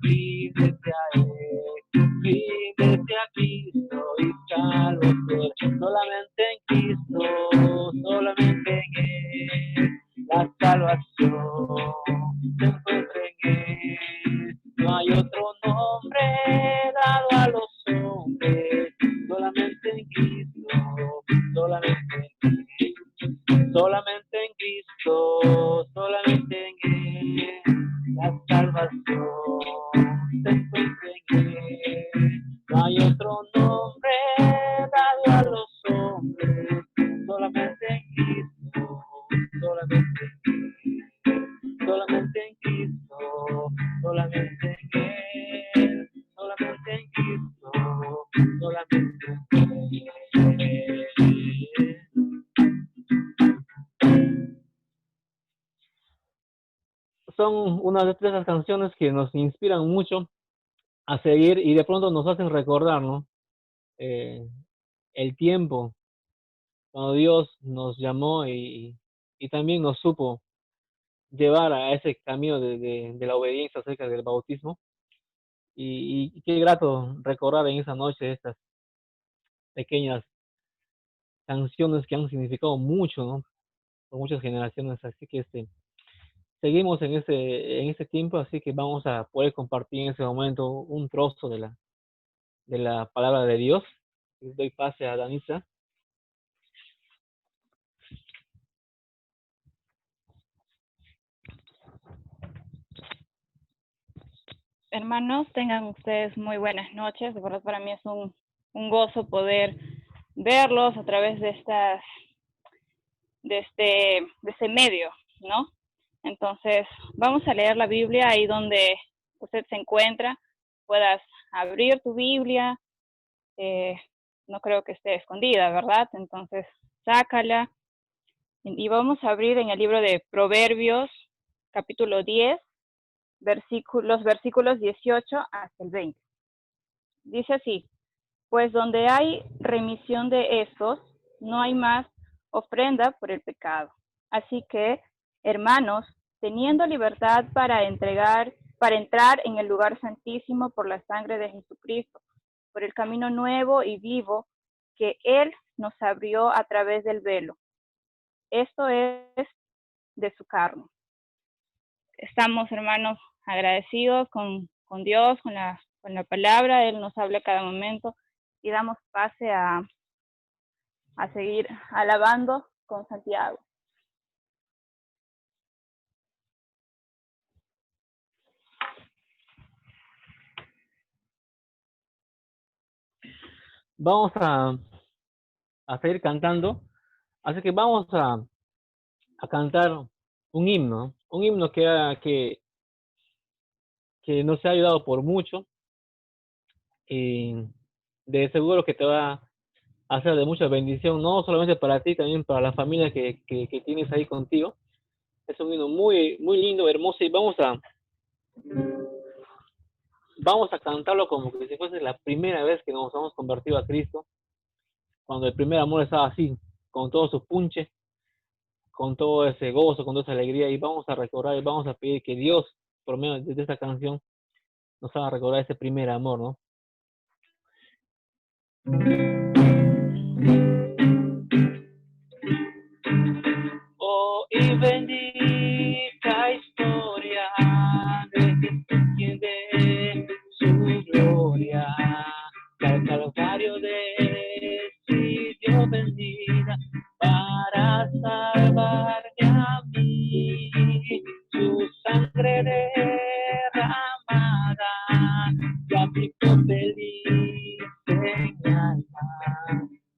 Ríndete a Él, ríndete a Cristo y salvo ser. Solamente en Cristo, solamente en Él, la salvación se encuentra en Él. No hay otro nombre dado a los hombres, solamente en Cristo, solamente en Él, solamente en Cristo, solamente en Él, la salvación se encuentra en Él. No hay otro nombre dado a los hombres, solamente en Cristo, solamente en Él, solamente en Cristo, solamente en Él, solamente en Cristo, solamente en Él. Son una de esas canciones que nos inspiran mucho a seguir y de pronto nos hacen recordar, ¿no? Eh, el tiempo cuando Dios nos llamó y también nos supo llevar a ese camino de la obediencia acerca del bautismo. Y qué grato recordar en esa noche estas pequeñas canciones que han significado mucho, ¿no? Por muchas generaciones. Así que seguimos en ese tiempo, así que vamos a poder compartir en ese momento un trozo de la palabra de Dios. Les doy pase a Danisa. Hermanos, tengan ustedes muy buenas noches. De verdad para mí es un gozo poder verlos a través de de este medio, ¿no? Entonces, vamos a leer la Biblia ahí donde usted se encuentra. Puedas abrir tu Biblia. eh, no creo que esté escondida, ¿verdad? Entonces, sácala. Y vamos a abrir en el libro de Proverbios, capítulo 10, los versículos 18 hasta el 20. Dice así: pues donde hay remisión de estos, no hay más ofrenda por el pecado. Así que, hermanos, teniendo libertad para entrar en el lugar santísimo por la sangre de Jesucristo, por el camino nuevo y vivo que Él nos abrió a través del velo. Esto es de su carne. Estamos, hermanos, agradecidos con Dios, con la palabra. Él nos habla cada momento y damos pase a seguir alabando con Santiago. Vamos a seguir cantando, así que vamos a cantar un himno que nos ha ayudado por mucho y de seguro que te va a hacer de mucha bendición, no solamente para ti, también para la familia que tienes ahí contigo. Es un himno muy, muy lindo, hermoso y vamos a cantarlo como que si fuese la primera vez que nos hemos convertido a Cristo, cuando el primer amor estaba así, con todo su punche, con todo ese gozo, con toda esa alegría, y vamos a recordar y vamos a pedir que Dios, por medio de esta canción, nos haga recordar ese primer amor, ¿no? Oh, y bendita historia de Jesús quien de su gloria, que al Calvario decidió venir para salvarme a mí, su sangre derramada, ya aplicó feliz en mi alma,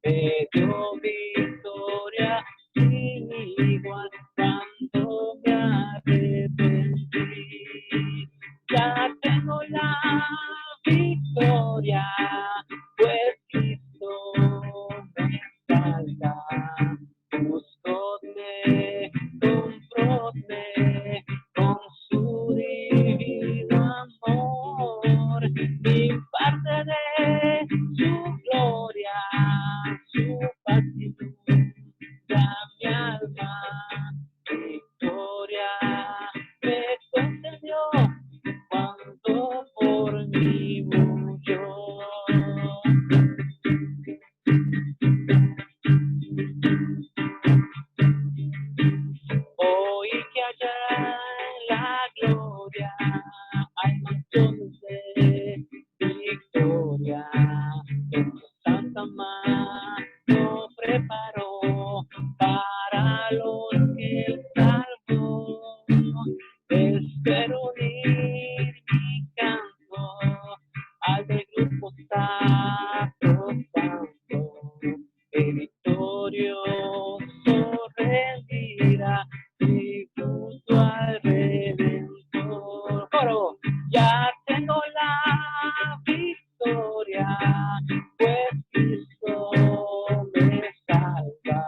me dio victoria sin igual cuando me arrepentí. Ya tengo la victoria, pues Cristo me salva. Buscóte, compróte con su divino amor, y parte de su gloria, su paz y luz. Ya mi alma victoria me concedió, hay mansiones de victoria que tu santa mano preparó para los que él salvó. Espero unir mi canto al del grupo sacrosanto, el victorioso rendirá tributo al Redentor. Coro, ya tengo la victoria, pues Cristo me salva.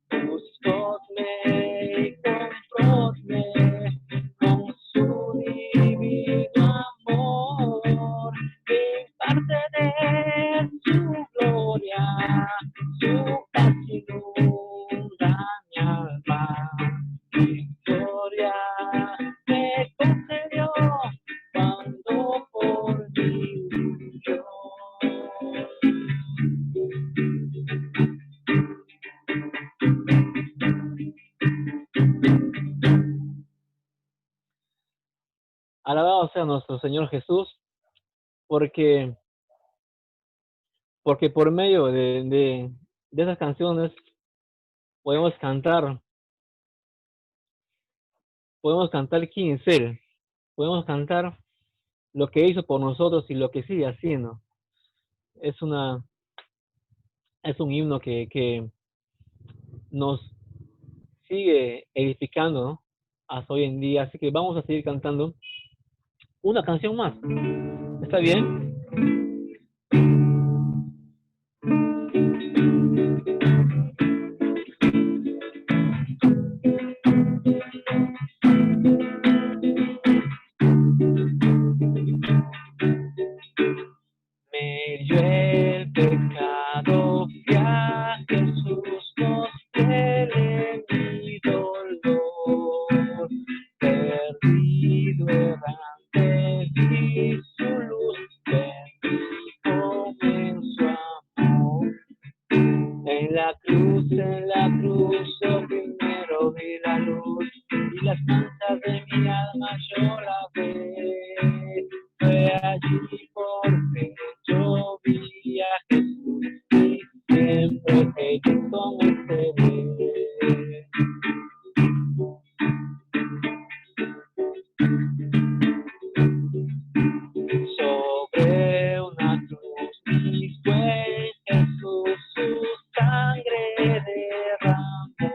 Buscóme y compróme con su divino amor, que parte de su gloria, su paz inunda mi alma. Victoria me concedió cuando por mí murió. Alabado sea nuestro Señor Jesús, porque por medio de esas canciones podemos cantar quién es Él, podemos cantar lo que hizo por nosotros y lo que sigue haciendo. Es un himno que nos sigue edificando, ¿no?, hasta hoy en día. Así que vamos a seguir cantando una canción más. ¿Está bien? Medio el pecado que a Jesús nos tiene mi dolor, perdido errante vi su luz, bendijo en su amor. En la cruz, yo primero vi la luz, y las manchas de mi alma yo la ve. Fue allí porque yo vi a Jesús, y siempre que yo con él seré. Sobre una cruz mi buen Jesús su sangre derramó,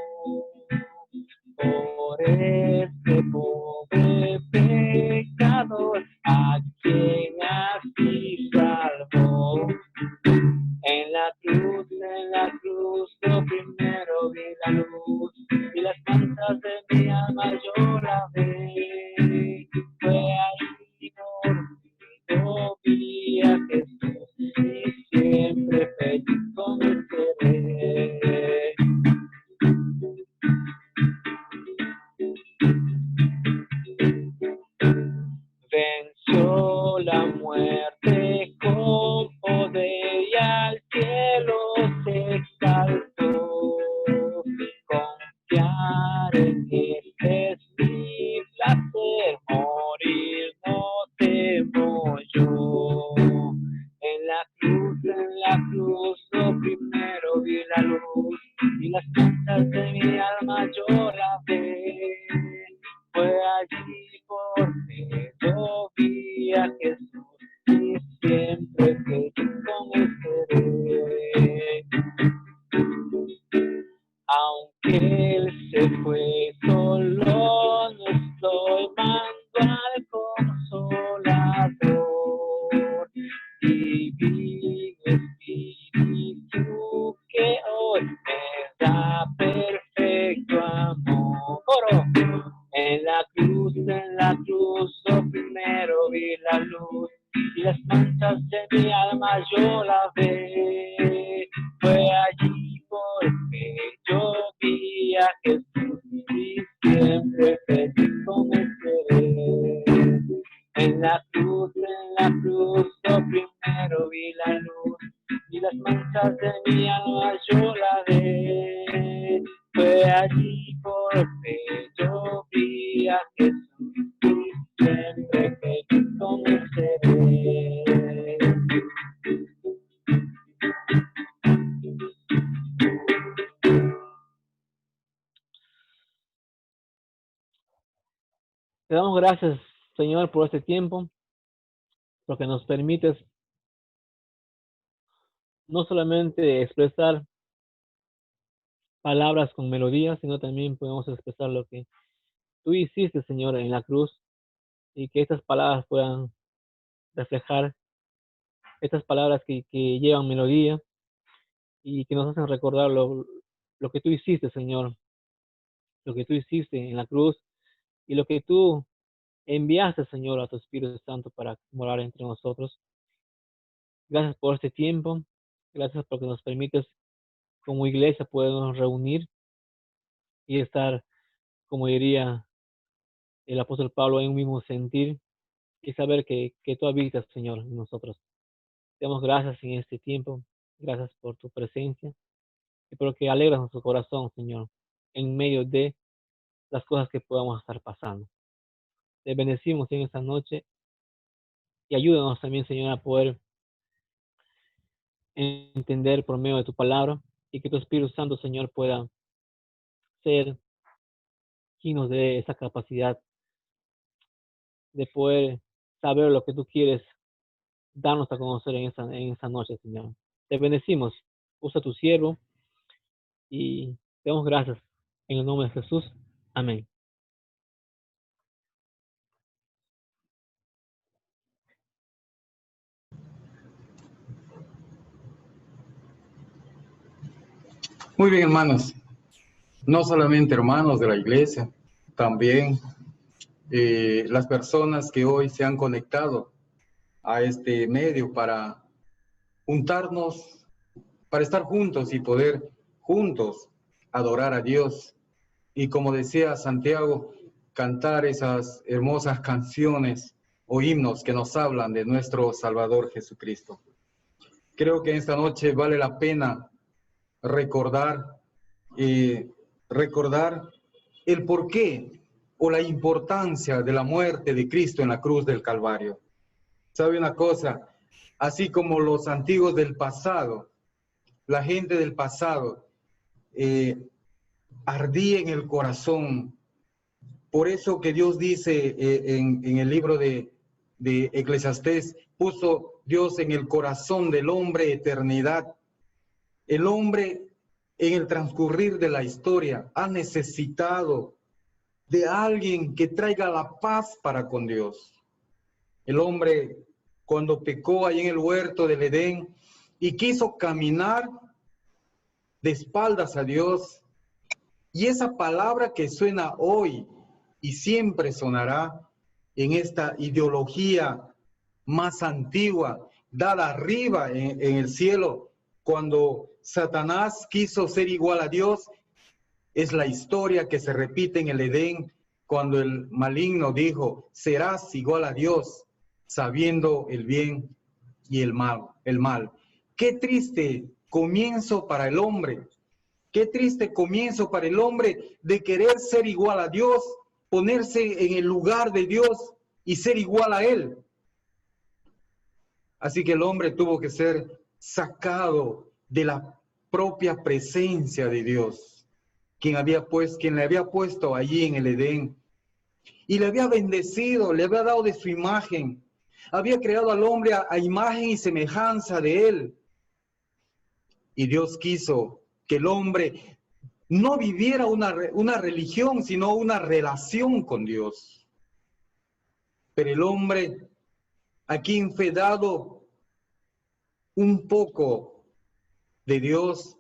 por este pobre pecador a quien así salvó. En la cruz yo primero vi la luz, y las manchas de mi alma yo la vi. Fue ahí porque yo vi a Jesús, y siempre feliz con él seré. Venció la muerte con poder y al cielo se exaltó. Confiar en él es mi placer, morir no temo yo. En la cruz, lo primero vi la luz, y las manchas de mi alma yo la vi. Fue allí porque yo vi a Jesús, y siempre feliz con él seré. Aunque él se fue solo, no estoy mando al Consolador. Divino Espíritu que hoy me da perfecto amor. Coro. En la cruz, lo primero vi la luz, y las manchas de mi alma yo la vi. Fue allí porque yo vi a Jesús, y siempre feliz con él seré. En la cruz, lo primero vi la luz, y las manchas de mi alma yo la vi. Fue allí porque yo vi a Jesús, y siempre Te damos gracias, Señor, por este tiempo, porque nos permites no solamente expresar palabras con melodías, sino también podemos expresar lo que tú hiciste, Señor, en la cruz, y que estas palabras puedan reflejar estas palabras que llevan melodía y que nos hacen recordar lo que tú hiciste, Señor, lo que tú hiciste en la cruz y lo que tú enviaste, Señor, a tu Espíritu Santo para morar entre nosotros. Gracias por este tiempo, gracias porque nos permites como iglesia podernos reunir y estar, como diría el apóstol Pablo, en un mismo sentir y saber que tú habitas, Señor, en nosotros. Te damos gracias en este tiempo, gracias por tu presencia y por lo que alegras nuestro corazón, Señor, en medio de las cosas que podamos estar pasando. Te bendecimos en esta noche y ayúdanos también, Señor, a poder entender por medio de tu palabra y que tu Espíritu Santo, Señor, pueda ser quien nos dé esa capacidad de poder saber lo que tú quieres darnos a conocer en esta noche, Señor. Te bendecimos, usa tu siervo y te damos gracias en el nombre de Jesús. Amén. Muy bien, hermanos. No solamente hermanos de la iglesia, también las personas que hoy se han conectado a este medio para juntarnos, para estar juntos y poder juntos adorar a Dios. Y como decía Santiago, cantar esas hermosas canciones o himnos que nos hablan de nuestro Salvador Jesucristo. Creo que esta noche vale la pena recordar el porqué o la importancia de la muerte de Cristo en la cruz del Calvario. ¿Sabe una cosa? Así como los antiguos del pasado, la gente del pasado, ardía en el corazón. Por eso que Dios dice en el libro de Eclesiastés, puso Dios en el corazón del hombre eternidad. El hombre en el transcurrir de la historia ha necesitado de alguien que traiga la paz para con Dios. El hombre, cuando pecó ahí en el huerto del Edén y quiso caminar de espaldas a Dios, y esa palabra que suena hoy y siempre sonará en esta ideología más antigua, dada arriba en el cielo, cuando Satanás quiso ser igual a Dios, es la historia que se repite en el Edén, cuando el maligno dijo, serás igual a Dios, sabiendo el bien y el mal. Qué triste comienzo para el hombre, qué triste comienzo para el hombre de querer ser igual a Dios, ponerse en el lugar de Dios y ser igual a Él. Así que el hombre tuvo que ser sacado de la propia presencia de Dios, quien le había puesto allí en el Edén, y le había bendecido, le había dado de su imagen, había creado al hombre a imagen y semejanza de él. Y Dios quiso que el hombre no viviera una religión, sino una relación con Dios. Pero el hombre, aquí infedado un poco de Dios,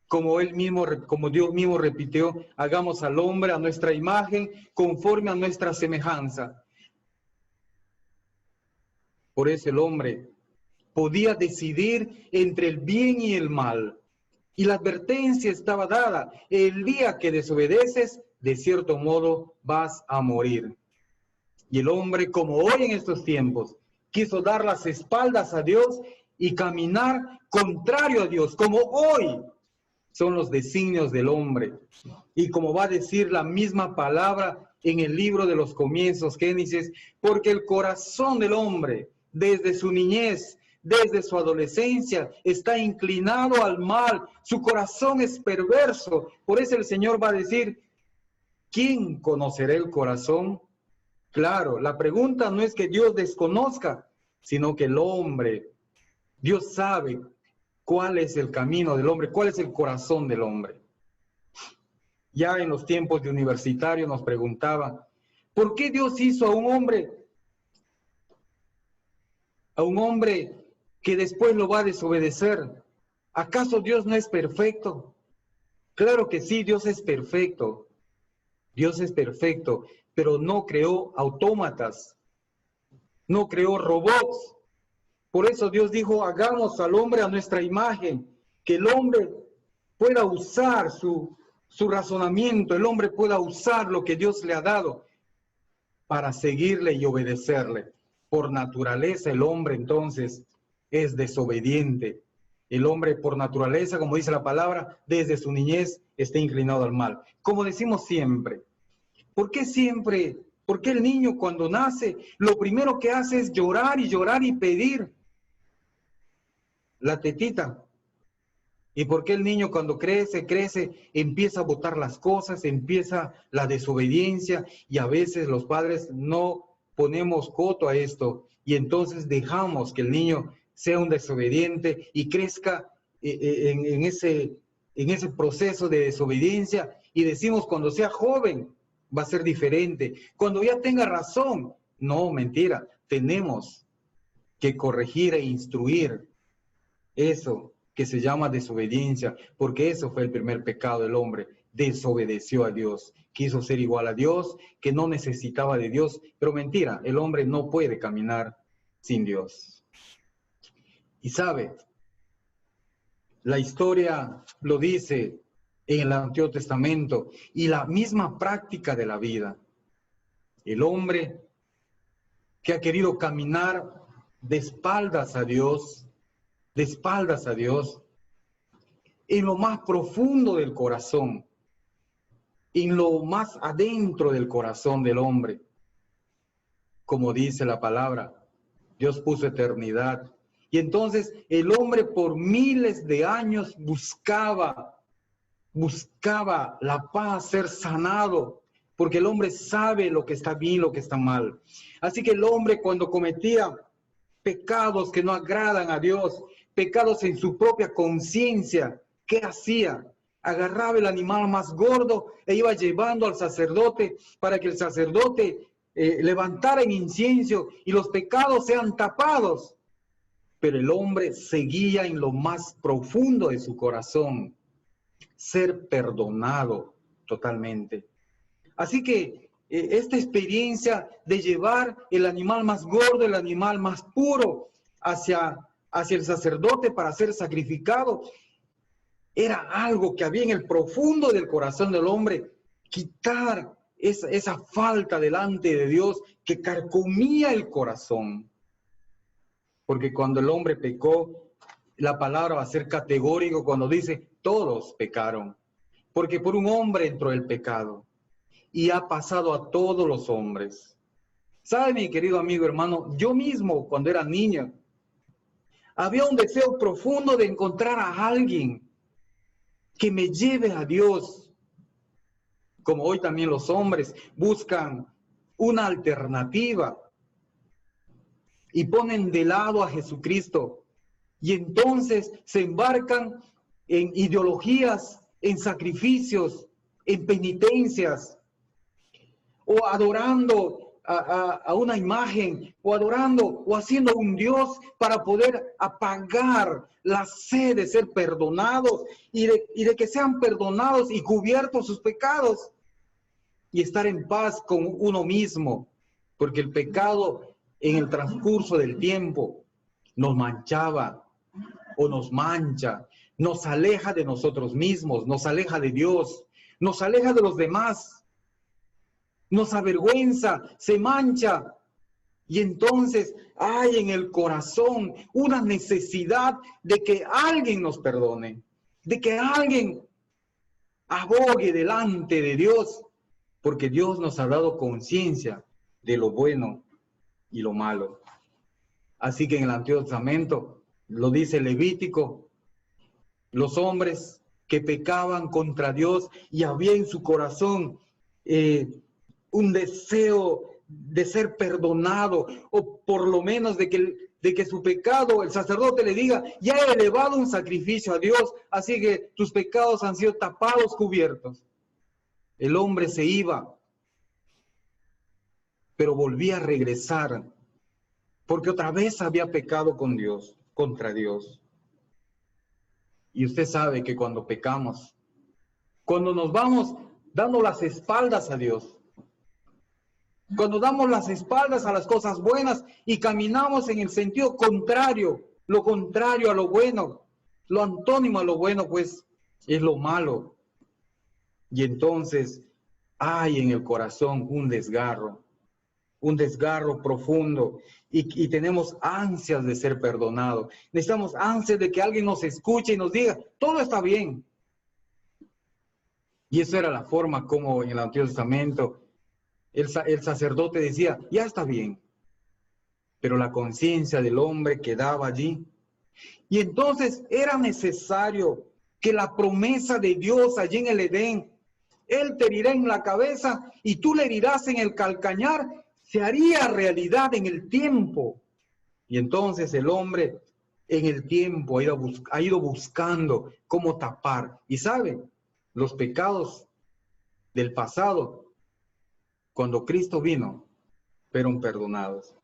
como Dios mismo repitió, hagamos al hombre a nuestra imagen, conforme a nuestra semejanza. Por eso el hombre podía decidir entre el bien y el mal. Y la advertencia estaba dada: el día que desobedeces, de cierto modo vas a morir. Y el hombre, como hoy en estos tiempos, quiso dar las espaldas a Dios y caminar contrario a Dios, como hoy son los designios del hombre. Y como va a decir la misma palabra en el libro de los comienzos, Génesis, porque el corazón del hombre, desde su niñez, desde su adolescencia, está inclinado al mal, su corazón es perverso. Por eso el Señor va a decir, ¿quién conocerá el corazón Claro, la pregunta no es que Dios desconozca, sino que el hombre, Dios sabe cuál es el camino del hombre, cuál es el corazón del hombre. Ya en los tiempos de universitario nos preguntaban, ¿por qué Dios hizo a un hombre que después lo va a desobedecer? ¿Acaso Dios no es perfecto? Claro que sí, Dios es perfecto. Dios es perfecto, pero no creó autómatas, no creó robots. Por eso Dios dijo, hagamos al hombre a nuestra imagen, que el hombre pueda usar su razonamiento, el hombre pueda usar lo que Dios le ha dado para seguirle y obedecerle. Por naturaleza el hombre entonces es desobediente. El hombre por naturaleza, como dice la palabra, desde su niñez está inclinado al mal. Como decimos siempre, ¿por qué siempre? ¿Por qué el niño cuando nace lo primero que hace es llorar y pedir la tetita? ¿Y por qué el niño cuando crece, empieza a botar las cosas, empieza la desobediencia y a veces los padres no ponemos coto a esto y entonces dejamos que el niño sea un desobediente y crezca en ese proceso de desobediencia y decimos cuando sea joven va a ser diferente, cuando ya tenga razón? No, mentira, tenemos que corregir e instruir eso que se llama desobediencia, porque eso fue el primer pecado del hombre, desobedeció a Dios, quiso ser igual a Dios, que no necesitaba de Dios, pero mentira, el hombre no puede caminar sin Dios. Y sabe, la historia lo dice en el Antiguo Testamento y la misma práctica de la vida. El hombre que ha querido caminar de espaldas a Dios, en lo más profundo del corazón, en lo más adentro del corazón del hombre. Como dice la palabra, Dios puso eternidad. Y entonces el hombre por miles de años buscaba la paz, ser sanado, porque el hombre sabe lo que está bien y lo que está mal. Así que el hombre cuando cometía pecados que no agradan a Dios, pecados en su propia conciencia, ¿qué hacía? Agarraba el animal más gordo e iba llevando al sacerdote para que el sacerdote levantara en incienso y los pecados sean tapados. Pero el hombre seguía en lo más profundo de su corazón, ser perdonado totalmente. Así que esta experiencia de llevar el animal más gordo, el animal más puro hacia el sacerdote para ser sacrificado, era algo que había en el profundo del corazón del hombre, quitar esa falta delante de Dios que carcomía el corazón. Porque cuando el hombre pecó, la palabra va a ser categórico cuando dice, todos pecaron. Porque por un hombre entró el pecado y ha pasado a todos los hombres. ¿Sabe, mi querido amigo hermano? Yo mismo, cuando era niño, había un deseo profundo de encontrar a alguien que me lleve a Dios. Como hoy también los hombres buscan una alternativa y ponen de lado a Jesucristo. Y entonces se embarcan en ideologías, en sacrificios, en penitencias, o adorando a una imagen, o adorando o haciendo un Dios para poder apagar la sed de ser perdonados y de que sean perdonados y cubiertos sus pecados y estar en paz con uno mismo, porque el pecado en el transcurso del tiempo nos manchaba o nos mancha, nos aleja de nosotros mismos, nos aleja de Dios, nos aleja de los demás, nos avergüenza, se mancha. Y entonces hay en el corazón una necesidad de que alguien nos perdone, de que alguien abogue delante de Dios, porque Dios nos ha dado conciencia de lo bueno y lo malo. Así que en el Antiguo Testamento, lo dice Levítico, los hombres que pecaban contra Dios y había en su corazón un deseo de ser perdonado, o por lo menos de que su pecado, el sacerdote le diga, ya he elevado un sacrificio a Dios, así que tus pecados han sido tapados, cubiertos. El hombre se iba, pero volvía a regresar, porque otra vez había pecado con Dios, contra Dios. Y usted sabe que cuando pecamos, cuando nos vamos dando las espaldas a Dios, cuando damos las espaldas a las cosas buenas y caminamos en el sentido contrario, lo contrario a lo bueno, lo antónimo a lo bueno, pues es lo malo. Y entonces hay en el corazón un desgarro profundo, y tenemos ansias de ser perdonados. Necesitamos ansias de que alguien nos escuche y nos diga, todo está bien. Y eso era la forma como en el Antiguo Testamento el sacerdote decía, ya está bien. Pero la conciencia del hombre quedaba allí. Y entonces era necesario que la promesa de Dios allí en el Edén, Él te herirá en la cabeza y tú le herirás en el calcañar, se haría realidad en el tiempo. Y entonces el hombre en el tiempo ha ido buscando cómo tapar. Y sabe, los pecados del pasado, cuando Cristo vino, fueron perdonados.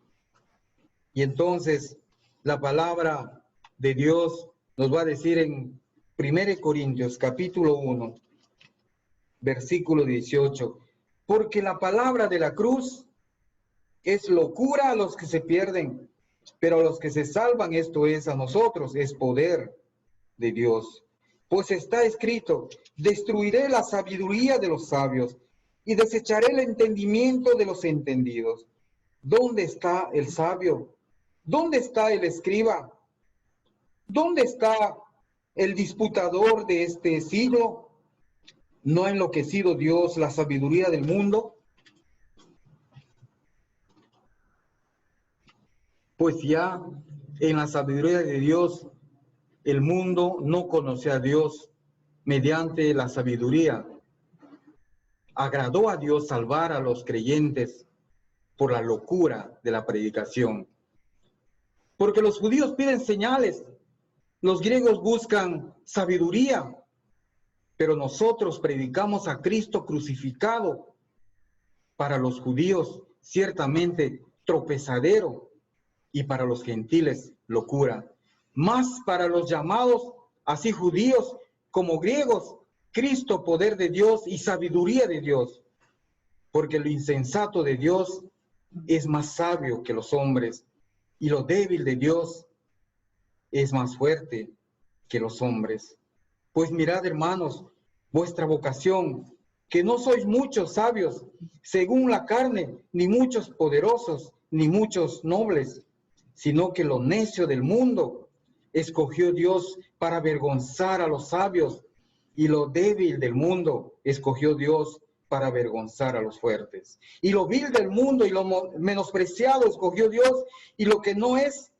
Y entonces la palabra de Dios nos va a decir en 1 Corintios capítulo 1, versículo 18, porque la palabra de la cruz es locura a los que se pierden, pero a los que se salvan, esto es a nosotros, es poder de Dios. Pues está escrito, destruiré la sabiduría de los sabios y desecharé el entendimiento de los entendidos. ¿Dónde está el sabio? ¿Dónde está el escriba? ¿Dónde está el disputador de este siglo? ¿No ha enloquecido Dios la sabiduría del mundo? Pues ya en la sabiduría de Dios, el mundo no conoce a Dios mediante la sabiduría. Agradó a Dios salvar a los creyentes por la locura de la predicación. Porque los judíos piden señales, los griegos buscan sabiduría, pero nosotros predicamos a Cristo crucificado. Para los judíos, ciertamente tropezadero, y para los gentiles, locura. Mas para los llamados, así judíos como griegos, Cristo, poder de Dios y sabiduría de Dios. Porque lo insensato de Dios es más sabio que los hombres, y lo débil de Dios es más fuerte que los hombres. Pues mirad, hermanos, vuestra vocación, que no sois muchos sabios, según la carne, ni muchos poderosos, ni muchos nobles, sino que lo necio del mundo escogió Dios para avergonzar a los sabios, y lo débil del mundo escogió Dios para avergonzar a los fuertes. Y lo vil del mundo y lo menospreciado escogió Dios, y lo que no es,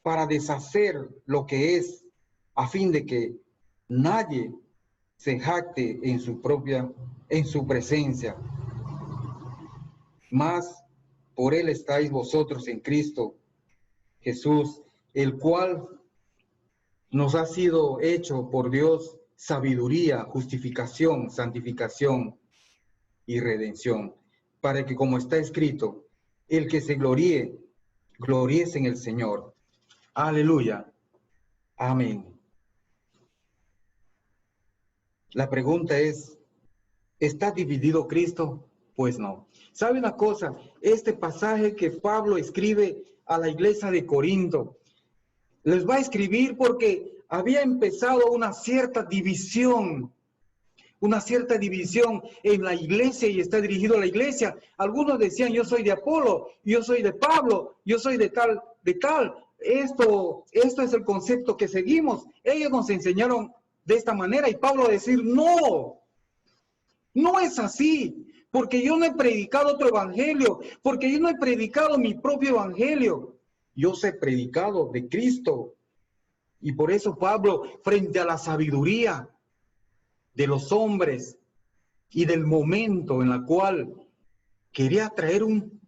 para deshacer lo que es, a fin de que nadie se jacte en su presencia. Mas por él estáis vosotros en Cristo Jesús, el cual nos ha sido hecho por Dios sabiduría, justificación, santificación y redención, para que, como está escrito, el que se gloríe, gloríese en el Señor. Aleluya. Amén. La pregunta es, ¿está dividido Cristo? Pues no. ¿Sabe una cosa? Este pasaje que Pablo escribe a la iglesia de Corinto, les va a escribir porque había empezado una cierta división en la iglesia, y está dirigido a la iglesia. Algunos decían, yo soy de Apolo, yo soy de Pablo, yo soy de tal. Esto es el concepto que seguimos. Ellos nos enseñaron de esta manera, y Pablo a decir, no es así, porque yo no he predicado otro evangelio, porque yo no he predicado mi propio evangelio. Yo os he predicado de Cristo. Y por eso Pablo, frente a la sabiduría de los hombres y del momento en la cual quería traer un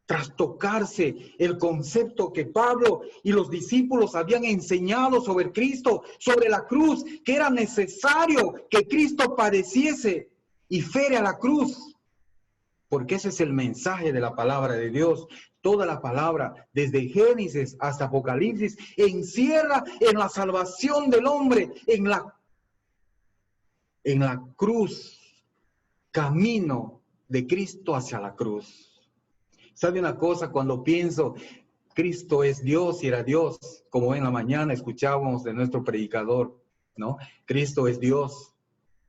trastocarse el concepto que Pablo y los discípulos habían enseñado sobre Cristo, sobre la cruz, que era necesario que Cristo padeciese y fuera a la cruz. Porque ese es el mensaje de la palabra de Dios. Toda la palabra, desde Génesis hasta Apocalipsis, encierra en la salvación del hombre, en la cruz, camino de Cristo hacia la cruz. ¿Sabe una cosa? Cuando pienso, Cristo es Dios y era Dios, como en la mañana escuchábamos de nuestro predicador, ¿no? Cristo es Dios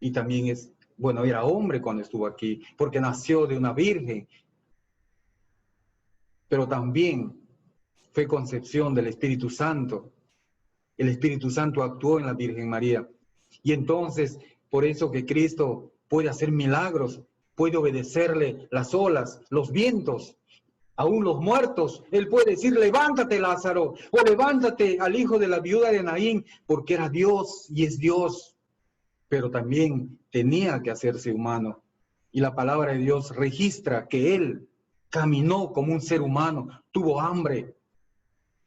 y también es, bueno, era hombre cuando estuvo aquí, porque nació de una virgen, pero también fue concepción del Espíritu Santo. El Espíritu Santo actuó en la Virgen María. Y entonces, por eso que Cristo puede hacer milagros, puede obedecerle las olas, los vientos, aún los muertos. Él puede decir, levántate Lázaro, o levántate al hijo de la viuda de Naín, porque era Dios y es Dios. Pero también tenía que hacerse humano. Y la palabra de Dios registra que Él caminó como un ser humano, tuvo hambre,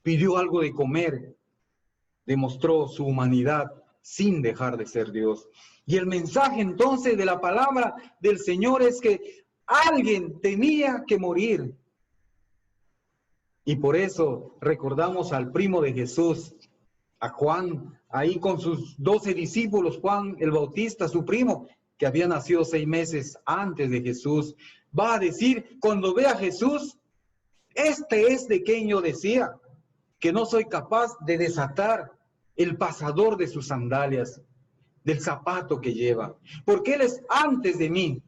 pidió algo de comer, demostró su humanidad sin dejar de ser Dios. Y el mensaje entonces de la palabra del Señor es que alguien tenía que morir. Y por eso recordamos al primo de Jesús, a Juan, ahí con sus 12 discípulos, Juan el Bautista, su primo, que había nacido 6 meses antes de Jesús. Va a decir, cuando ve a Jesús, este es de quien yo decía, que no soy capaz de desatar el pasador de sus sandalias, del zapato que lleva, porque Él es antes de mí.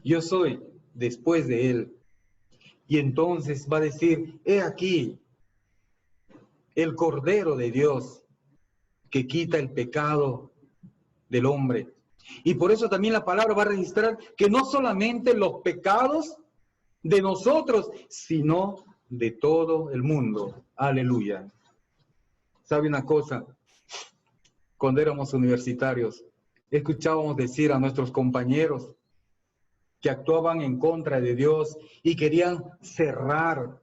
Yo soy después de Él. Y entonces va a decir, he aquí el Cordero de Dios que quita el pecado del hombre. Y por eso también la palabra va a registrar que no solamente los pecados de nosotros, sino de todo el mundo. Aleluya. ¿Sabe una cosa? Cuando éramos universitarios, escuchábamos decir a nuestros compañeros que actuaban en contra de Dios y querían cerrar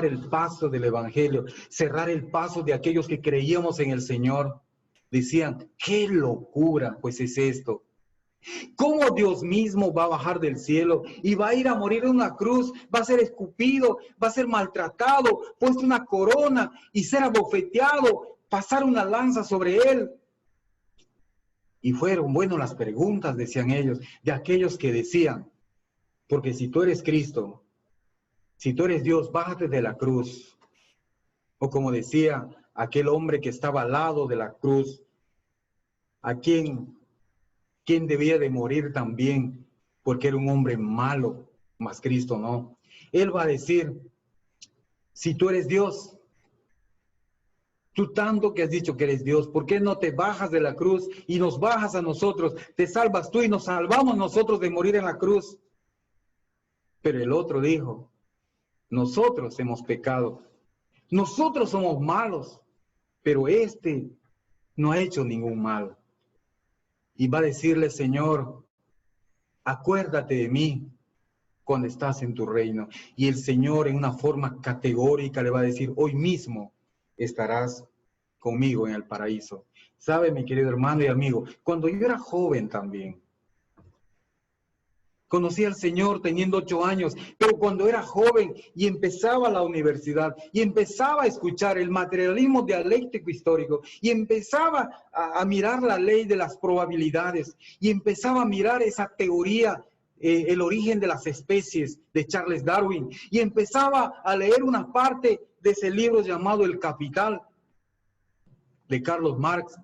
el paso del Evangelio, cerrar el paso de aquellos que creíamos en el Señor. Decían, ¡qué locura pues es esto! ¿Cómo Dios mismo va a bajar del cielo y va a ir a morir en una cruz, va a ser escupido, va a ser maltratado, puesto una corona y ser abofeteado, pasar una lanza sobre él? Y fueron, bueno, las preguntas, decían ellos, de aquellos que decían, porque si tú eres Cristo, si tú eres Dios, bájate de la cruz. O como decía aquel hombre que estaba al lado de la cruz, a quien debía de morir también, porque era un hombre malo, mas Cristo no. Él va a decir, si tú eres Dios, tú tanto que has dicho que eres Dios, ¿por qué no te bajas de la cruz y nos bajas a nosotros? Te salvas tú y nos salvamos nosotros de morir en la cruz. Pero el otro dijo, nosotros hemos pecado, nosotros somos malos, pero este no ha hecho ningún mal. Y va a decirle, Señor, acuérdate de mí cuando estás en tu reino. Y el Señor en una forma categórica le va a decir, hoy mismo estarás conmigo en el paraíso. ¿Sabe, mi querido hermano y amigo? Cuando yo era joven también, conocí al Señor teniendo 8 años, pero cuando era joven y empezaba la universidad y empezaba a escuchar el materialismo dialéctico histórico y empezaba a mirar la ley de las probabilidades y empezaba a mirar esa teoría, el origen de las especies de Charles Darwin, y empezaba a leer una parte de ese libro llamado El Capital de Carlos Marx.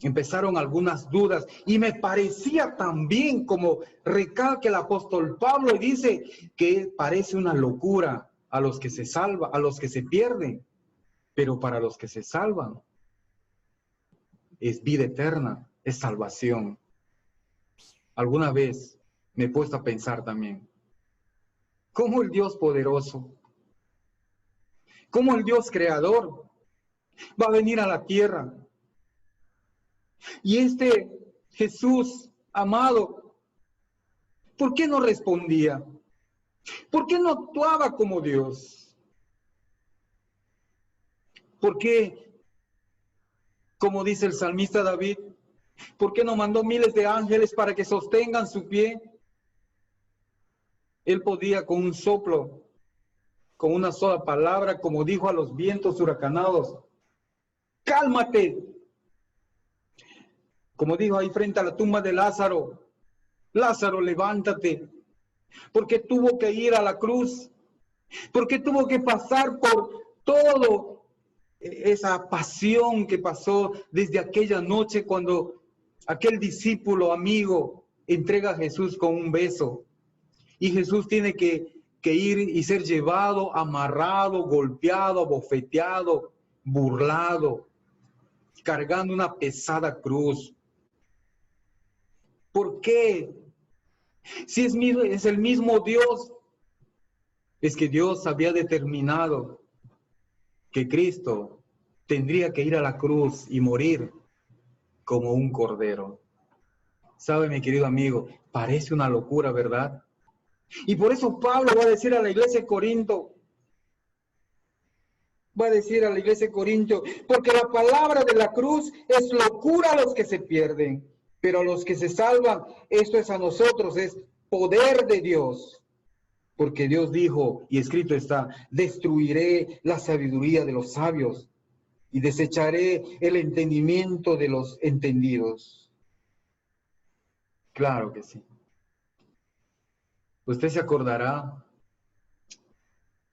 Empezaron algunas dudas y me parecía también, como recalca el apóstol Pablo y dice, que parece una locura a los que se salvan, a los que se pierden, pero para los que se salvan es vida eterna, es salvación. Alguna vez me he puesto a pensar también, ¿cómo el Dios poderoso, cómo el Dios creador va a venir a la tierra? Y este Jesús amado ¿Por qué no respondía? ¿Por qué no actuaba como Dios? ¿Por qué, como dice el salmista David, por qué no mandó miles de ángeles para que sostengan su pie? Él podía con un soplo, con una sola palabra, como dijo a los vientos huracanados, cálmate. Como dijo ahí frente a la tumba de Lázaro, Lázaro, levántate. Porque tuvo que ir a la cruz, porque tuvo que pasar por todo esa pasión que pasó desde aquella noche cuando aquel discípulo amigo entrega a Jesús con un beso. Y Jesús tiene que ir y ser llevado, amarrado, golpeado, abofeteado, burlado, cargando una pesada cruz. ¿Por qué? Si es el mismo Dios, es que Dios había determinado que Cristo tendría que ir a la cruz y morir como un cordero. ¿Sabe, mi querido amigo? Parece una locura, ¿verdad? Y por eso Pablo va a decir a la iglesia de Corinto, porque la palabra de la cruz es locura a los que se pierden, pero a los que se salvan, esto es a nosotros, es poder de Dios. Porque Dios dijo, y escrito está, destruiré la sabiduría de los sabios y desecharé el entendimiento de los entendidos. Claro que sí. Usted se acordará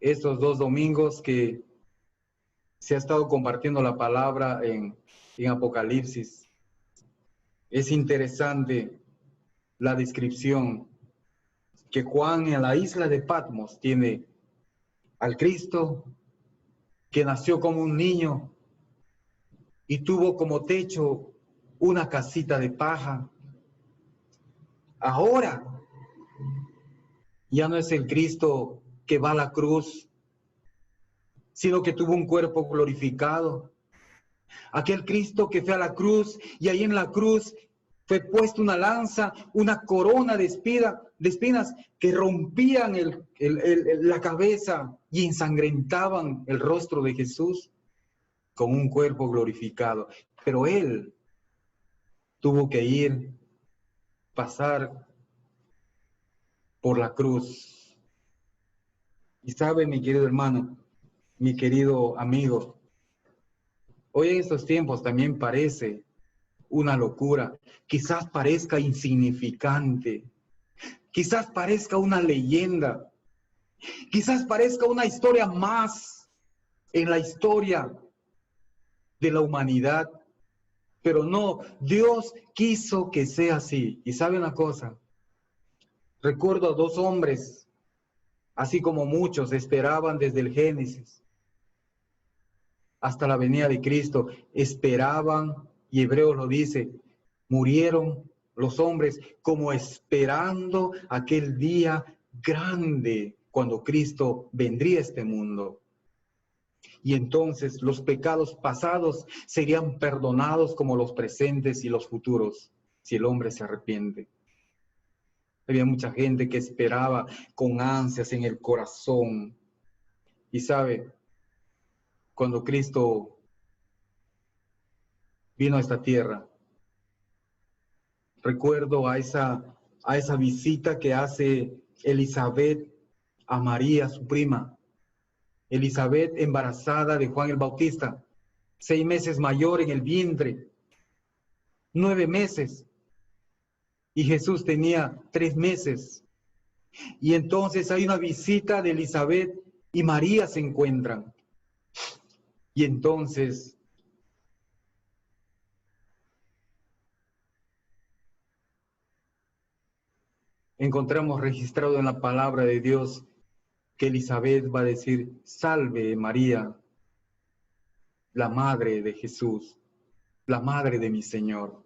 estos 2 domingos que se ha estado compartiendo la palabra en Apocalipsis. Es interesante la descripción que Juan en la isla de Patmos tiene al Cristo que nació como un niño y tuvo como techo una casita de paja. Ahora ya no es el Cristo que va a la cruz, sino que tuvo un cuerpo glorificado. Aquel Cristo que fue a la cruz y ahí en la cruz fue puesta una lanza, una corona de espinas que rompían la cabeza y ensangrentaban el rostro de Jesús con un cuerpo glorificado. Pero Él tuvo que ir, pasar por la cruz. Y sabe, mi querido hermano, mi querido amigo, hoy en estos tiempos también parece una locura, quizás parezca insignificante, quizás parezca una leyenda, quizás parezca una historia más en la historia de la humanidad, pero no, Dios quiso que sea así. Y sabe una cosa, recuerdo a 2 hombres, así como muchos esperaban desde el Génesis hasta la venida de Cristo, esperaban, y Hebreos lo dice, murieron los hombres como esperando aquel día grande cuando Cristo vendría a este mundo. Y entonces los pecados pasados serían perdonados como los presentes y los futuros, si el hombre se arrepiente. Había mucha gente que esperaba con ansias en el corazón. Y sabe, cuando Cristo vino a esta tierra, recuerdo a esa visita que hace Elizabeth a María, su prima. Elizabeth, embarazada de Juan el Bautista, 6 meses mayor en el vientre, 9 meses. Y Jesús tenía 3 meses. Y entonces hay una visita de Elizabeth y María se encuentran. Y entonces encontramos registrado en la palabra de Dios que Elizabeth va a decir, salve María, la madre de Jesús, la madre de mi Señor.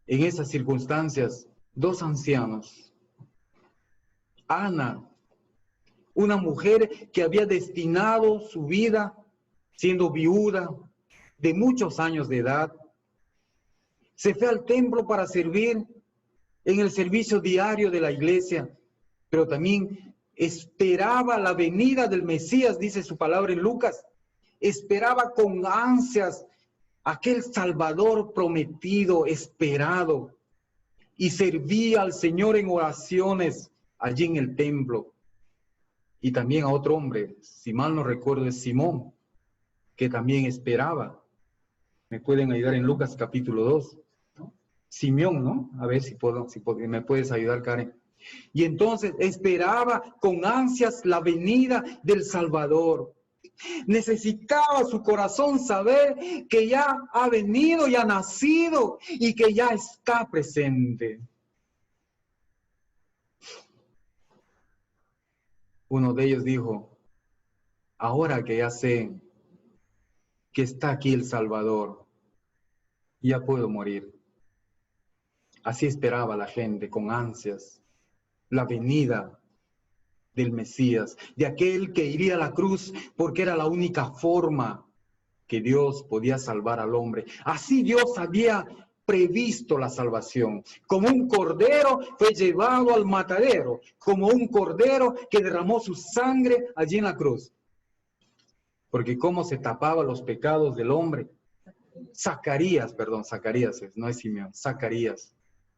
En esas circunstancias, 2 ancianos, Ana, una mujer que había destinado su vida siendo viuda de muchos años de edad, se fue al templo para servir en el servicio diario de la iglesia, pero también esperaba la venida del Mesías, dice su palabra en Lucas. Esperaba con ansias aquel Salvador prometido, esperado, y servía al Señor en oraciones allí en el templo. Y también a otro hombre, si mal no recuerdo, es Simón, que también esperaba. Me pueden ayudar en Lucas capítulo 2. ¿No? Simeón, ¿no? A ver si me puedes ayudar, Karen. Y entonces esperaba con ansias la venida del Salvador. Necesitaba su corazón saber que ya ha venido y ha nacido y que ya está presente. Uno de ellos dijo, ahora que ya sé que está aquí el Salvador, ya puedo morir. Así esperaba la gente con ansias la venida del Mesías, de aquel que iría a la cruz porque era la única forma que Dios podía salvar al hombre. Así Dios había previsto la salvación. Como un cordero fue llevado al matadero, como un cordero que derramó su sangre allí en la cruz. Porque cómo se tapaba los pecados del hombre. Zacarías, no es Simeón, Zacarías,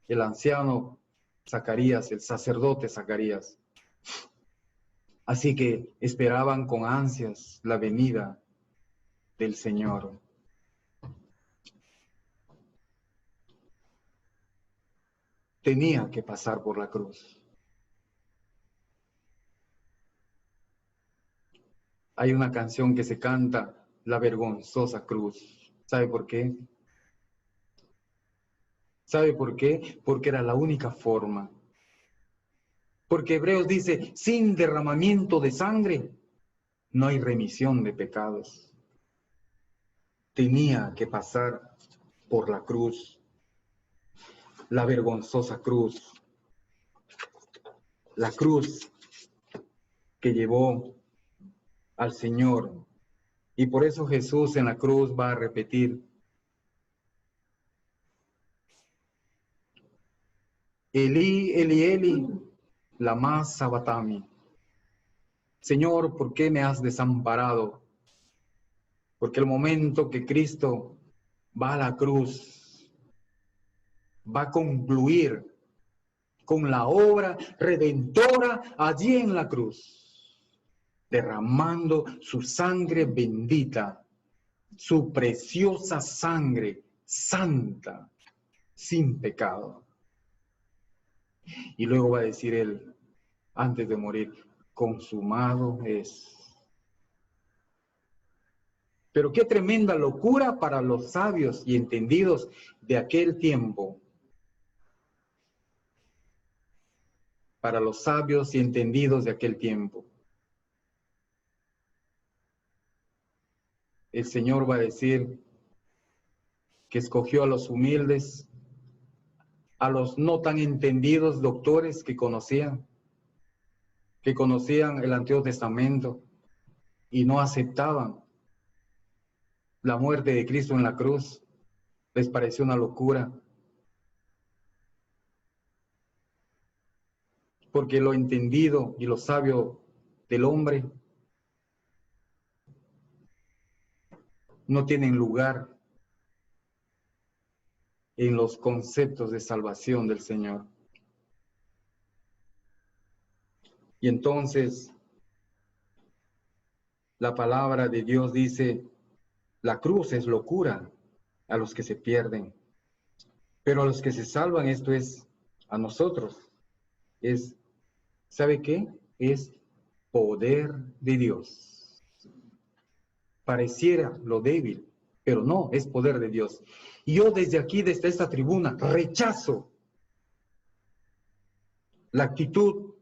el anciano Zacarías, el sacerdote Zacarías. Así que esperaban con ansias la venida del Señor. Tenía que pasar por la cruz. Hay una canción que se canta, La vergonzosa cruz. ¿Sabe por qué? ¿Sabe por qué? Porque era la única forma. Porque Hebreos dice, sin derramamiento de sangre, no hay remisión de pecados. Tenía que pasar por la cruz, la vergonzosa cruz, la cruz que llevó al Señor. Y por eso Jesús en la cruz va a repetir, Elí, Eli, Eli, lama sabachthani. Señor, ¿por qué me has desamparado? Porque el momento que Cristo va a la cruz, va a concluir con la obra redentora allí en la cruz, derramando su sangre bendita, su preciosa sangre santa, sin pecado. Y luego va a decir él, antes de morir, consumado es. Pero qué tremenda locura para los sabios y entendidos de aquel tiempo. Para los sabios y entendidos de aquel tiempo. El Señor va a decir que escogió a los humildes, a los no tan entendidos doctores que conocían el Antiguo Testamento y no aceptaban la muerte de Cristo en la cruz. Les pareció una locura. Porque lo entendido y lo sabio del hombre no tienen lugar en los conceptos de salvación del Señor. Y entonces, la palabra de Dios dice, la cruz es locura a los que se pierden, pero a los que se salvan, esto es a nosotros, es, ¿sabe qué? Es poder de Dios. Pareciera lo débil, pero no, es poder de Dios. Y yo desde aquí, desde esta tribuna, rechazo la actitud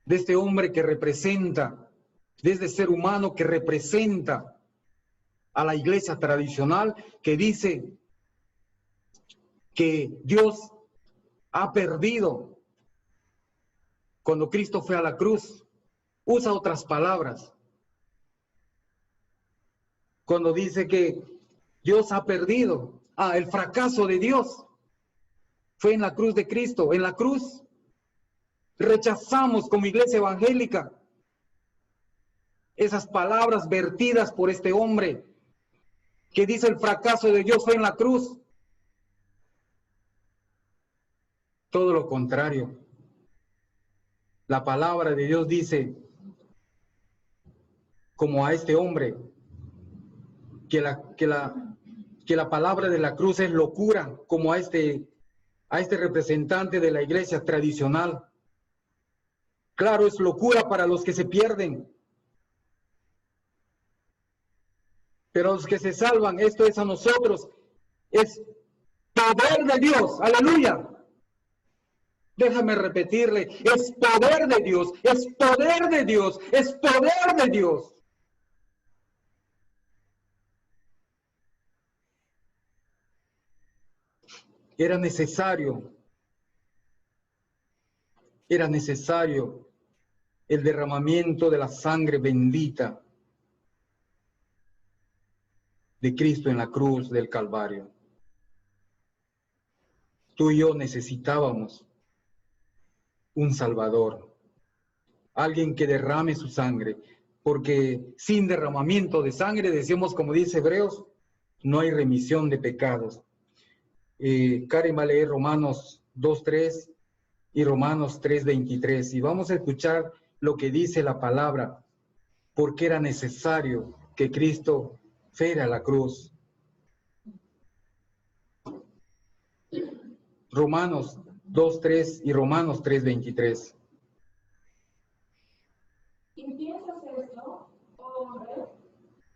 de este hombre que representa, de este ser humano que representa a la iglesia tradicional, que dice que Dios ha perdido cuando Cristo fue a la cruz. Usa otras palabras. Cuando dice que Dios ha perdido, el fracaso de Dios. Fue en la cruz de Cristo, en la cruz. Rechazamos como iglesia evangélica esas palabras vertidas por este hombre que dice el fracaso de Dios fue en la cruz. Todo lo contrario. La palabra de Dios dice, como a este hombre, que la palabra de la cruz es locura, como a este representante de la iglesia tradicional. Claro, es locura para los que se pierden. Pero los que se salvan, esto es a nosotros, es poder de Dios. Aleluya. Déjame repetirle, es poder de Dios, es poder de Dios, es poder de Dios. Era necesario el derramamiento de la sangre bendita de Cristo en la cruz del Calvario. Tú y yo necesitábamos un Salvador, alguien que derrame su sangre, porque sin derramamiento de sangre, decimos como dice Hebreos, no hay remisión de pecados. Karen va a leer Romanos 2:3 y Romanos 3:23, y vamos a escuchar lo que dice la palabra, porque era necesario que Cristo fuera a la cruz. Romanos 2:3 y Romanos 3:23. ¿Y piensas esto, oh hombre?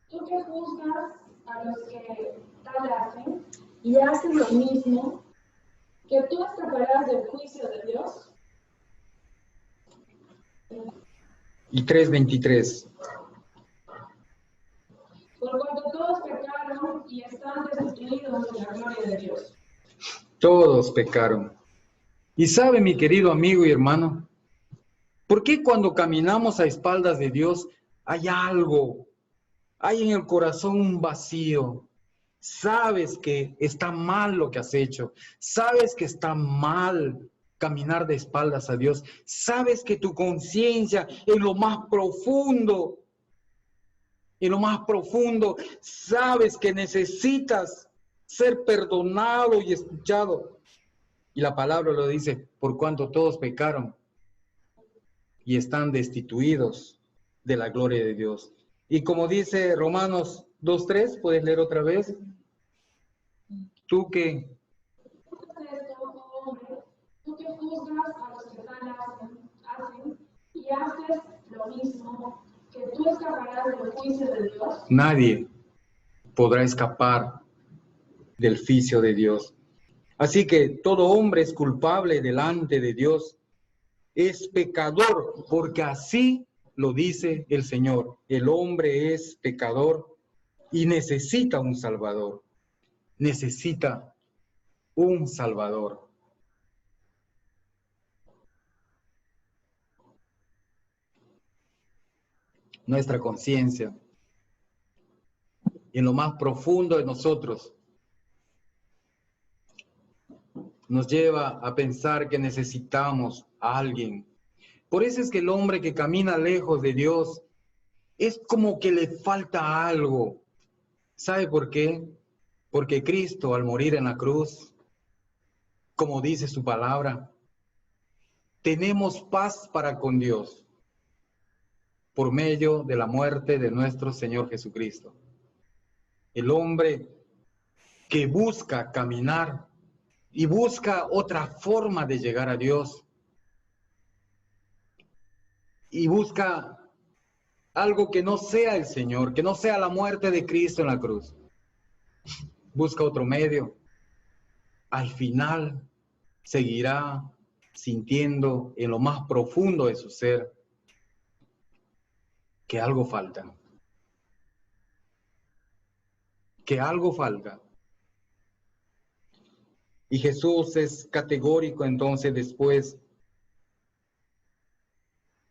Tú que juzgas a los que tal hacen y haces lo mismo, que tú escaparás del juicio de Dios. Y 3:23. Por cuanto todos pecaron y están destituidos de la gloria de Dios. Todos pecaron. Y sabe, mi querido amigo y hermano, ¿por qué cuando caminamos a espaldas de Dios hay algo, hay en el corazón un vacío? Sabes que está mal lo que has hecho, sabes que está mal caminar de espaldas a Dios, sabes que tu conciencia en lo más profundo, sabes que necesitas ser perdonado y escuchado. Y la palabra lo dice, por cuanto todos pecaron y están destituidos de la gloria de Dios. Y como dice Romanos 2:3, ¿puedes leer otra vez? Tú que... Tú que juzgas a los que tal hacen y haces lo mismo, que tú escaparás del juicio de Dios. Nadie podrá escapar del juicio de Dios. Así que todo hombre es culpable delante de Dios. Es pecador, porque así lo dice el Señor. El hombre es pecador y necesita un Salvador. Necesita un Salvador. Nuestra conciencia, en lo más profundo de nosotros, nos lleva a pensar que necesitamos a alguien. Por eso es que el hombre que camina lejos de Dios es como que le falta algo. ¿Sabe por qué? Porque Cristo, al morir en la cruz, como dice su palabra, tenemos paz para con Dios por medio de la muerte de nuestro Señor Jesucristo. El hombre que busca caminar y busca otra forma de llegar a Dios y busca algo que no sea el Señor, que no sea la muerte de Cristo en la cruz. Busca otro medio. Al final seguirá sintiendo en lo más profundo de su ser que algo falta. Que algo falta. Y Jesús es categórico entonces después.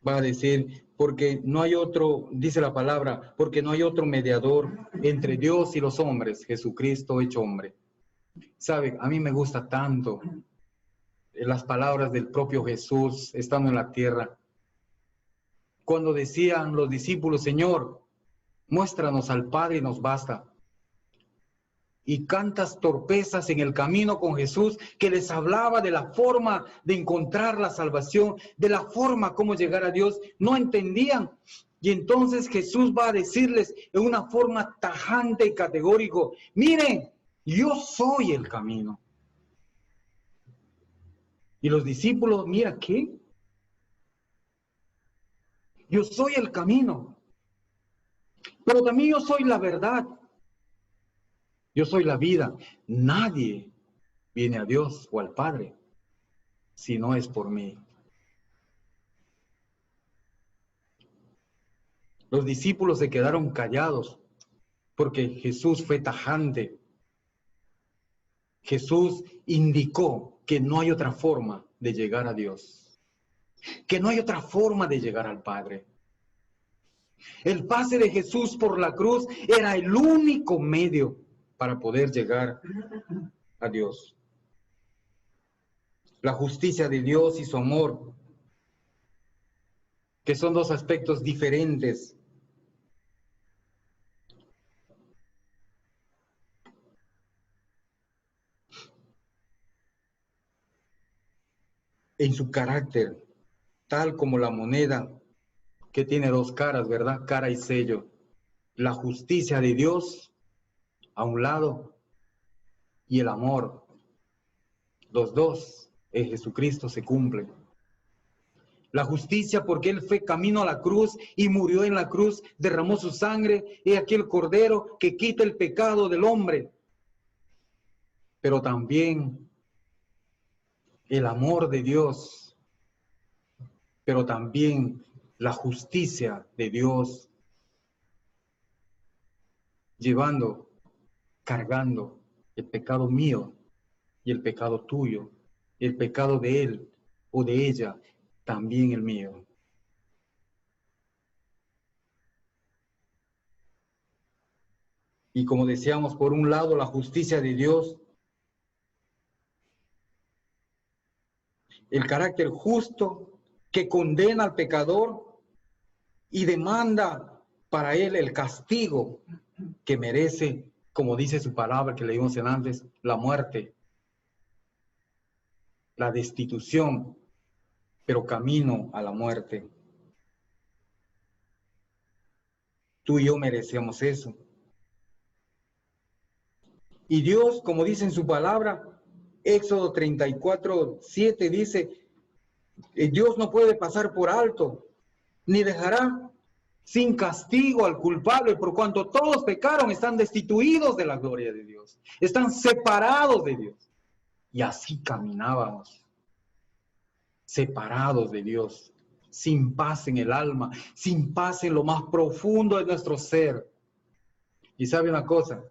Va a decir, porque no hay otro, dice la palabra, porque no hay otro mediador entre Dios y los hombres, Jesucristo hecho hombre. ¿Sabe? A mí me gusta tanto las palabras del propio Jesús estando en la tierra. Cuando decían los discípulos, Señor, muéstranos al Padre y nos basta. Y tantas torpezas en el camino con Jesús, que les hablaba de la forma de encontrar la salvación, de la forma como llegar a Dios, no entendían. Y entonces Jesús va a decirles en una forma tajante y categórico, miren, yo soy el camino. Y los discípulos, mira, ¿qué? Yo soy el camino, pero también yo soy la verdad. Yo soy la vida. Nadie viene a Dios o al Padre si no es por mí. Los discípulos se quedaron callados porque Jesús fue tajante. Jesús indicó que no hay otra forma de llegar a Dios, que no hay otra forma de llegar al Padre. El pase de Jesús por la cruz era el único medio para poder llegar a Dios. La justicia de Dios y su amor, que son dos aspectos diferentes. En su carácter, tal como la moneda que tiene dos caras, ¿verdad? Cara y sello. La justicia de Dios a un lado y el amor. Los dos en Jesucristo se cumplen. La justicia porque Él fue camino a la cruz y murió en la cruz, derramó su sangre, y aquel cordero que quita el pecado del hombre. Pero también el amor de Dios, pero también la justicia de Dios, llevando, cargando el pecado mío y el pecado tuyo, el pecado de él o de ella, también el mío. Y como decíamos, por un lado, la justicia de Dios, el carácter justo que condena al pecador y demanda para él el castigo que merece, como dice su palabra que leímos en antes, la muerte, la destitución, pero camino a la muerte. Tú y yo merecemos eso. Y Dios, como dice en su palabra, Éxodo 34:7 dice, Dios no puede pasar por alto, ni dejará sin castigo al culpable, por cuanto todos pecaron, están destituidos de la gloria de Dios, están separados de Dios. Y así caminábamos, separados de Dios, sin paz en el alma, sin paz en lo más profundo de nuestro ser. Y sabe una cosa,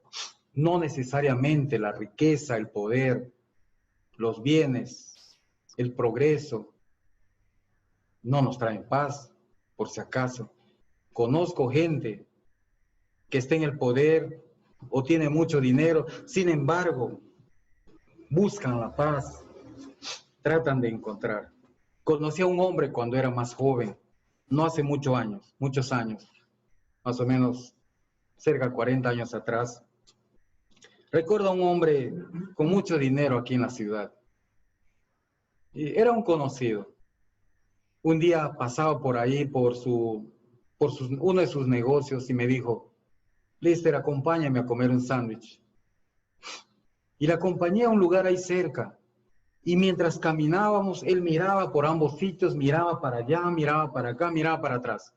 no necesariamente la riqueza, el poder, los bienes, el progreso, no nos traen paz, por si acaso. Conozco gente que está en el poder o tiene mucho dinero, sin embargo, buscan la paz, tratan de encontrar. Conocí a un hombre cuando era más joven, no hace muchos años, más o menos cerca de 40 años atrás. Recuerdo a un hombre con mucho dinero aquí en la ciudad. Y era un conocido. Un día pasaba por ahí por uno de sus negocios y me dijo, Lister, acompáñame a comer un sándwich. Y le acompañé a un lugar ahí cerca. Y mientras caminábamos, él miraba por ambos sitios, miraba para allá, miraba para acá, miraba para atrás.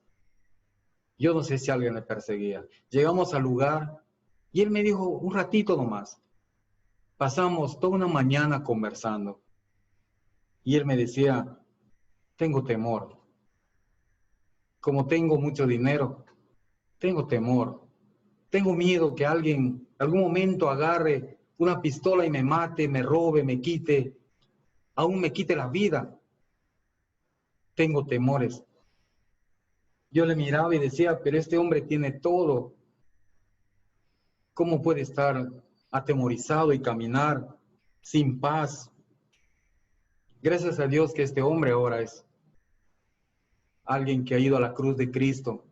Yo no sé si alguien le perseguía. Llegamos al lugar y él me dijo, un ratito nomás. Pasamos toda una mañana conversando. Y él me decía, tengo temor. Como tengo mucho dinero, tengo temor. Tengo miedo que alguien algún momento agarre una pistola y me mate, me robe, me quite, aún me quite la vida. Tengo temores. Yo le miraba y decía, pero este hombre tiene todo. ¿Cómo puede estar atemorizado y caminar sin paz? Gracias a Dios que este hombre ahora es alguien que ha ido a la cruz de Cristo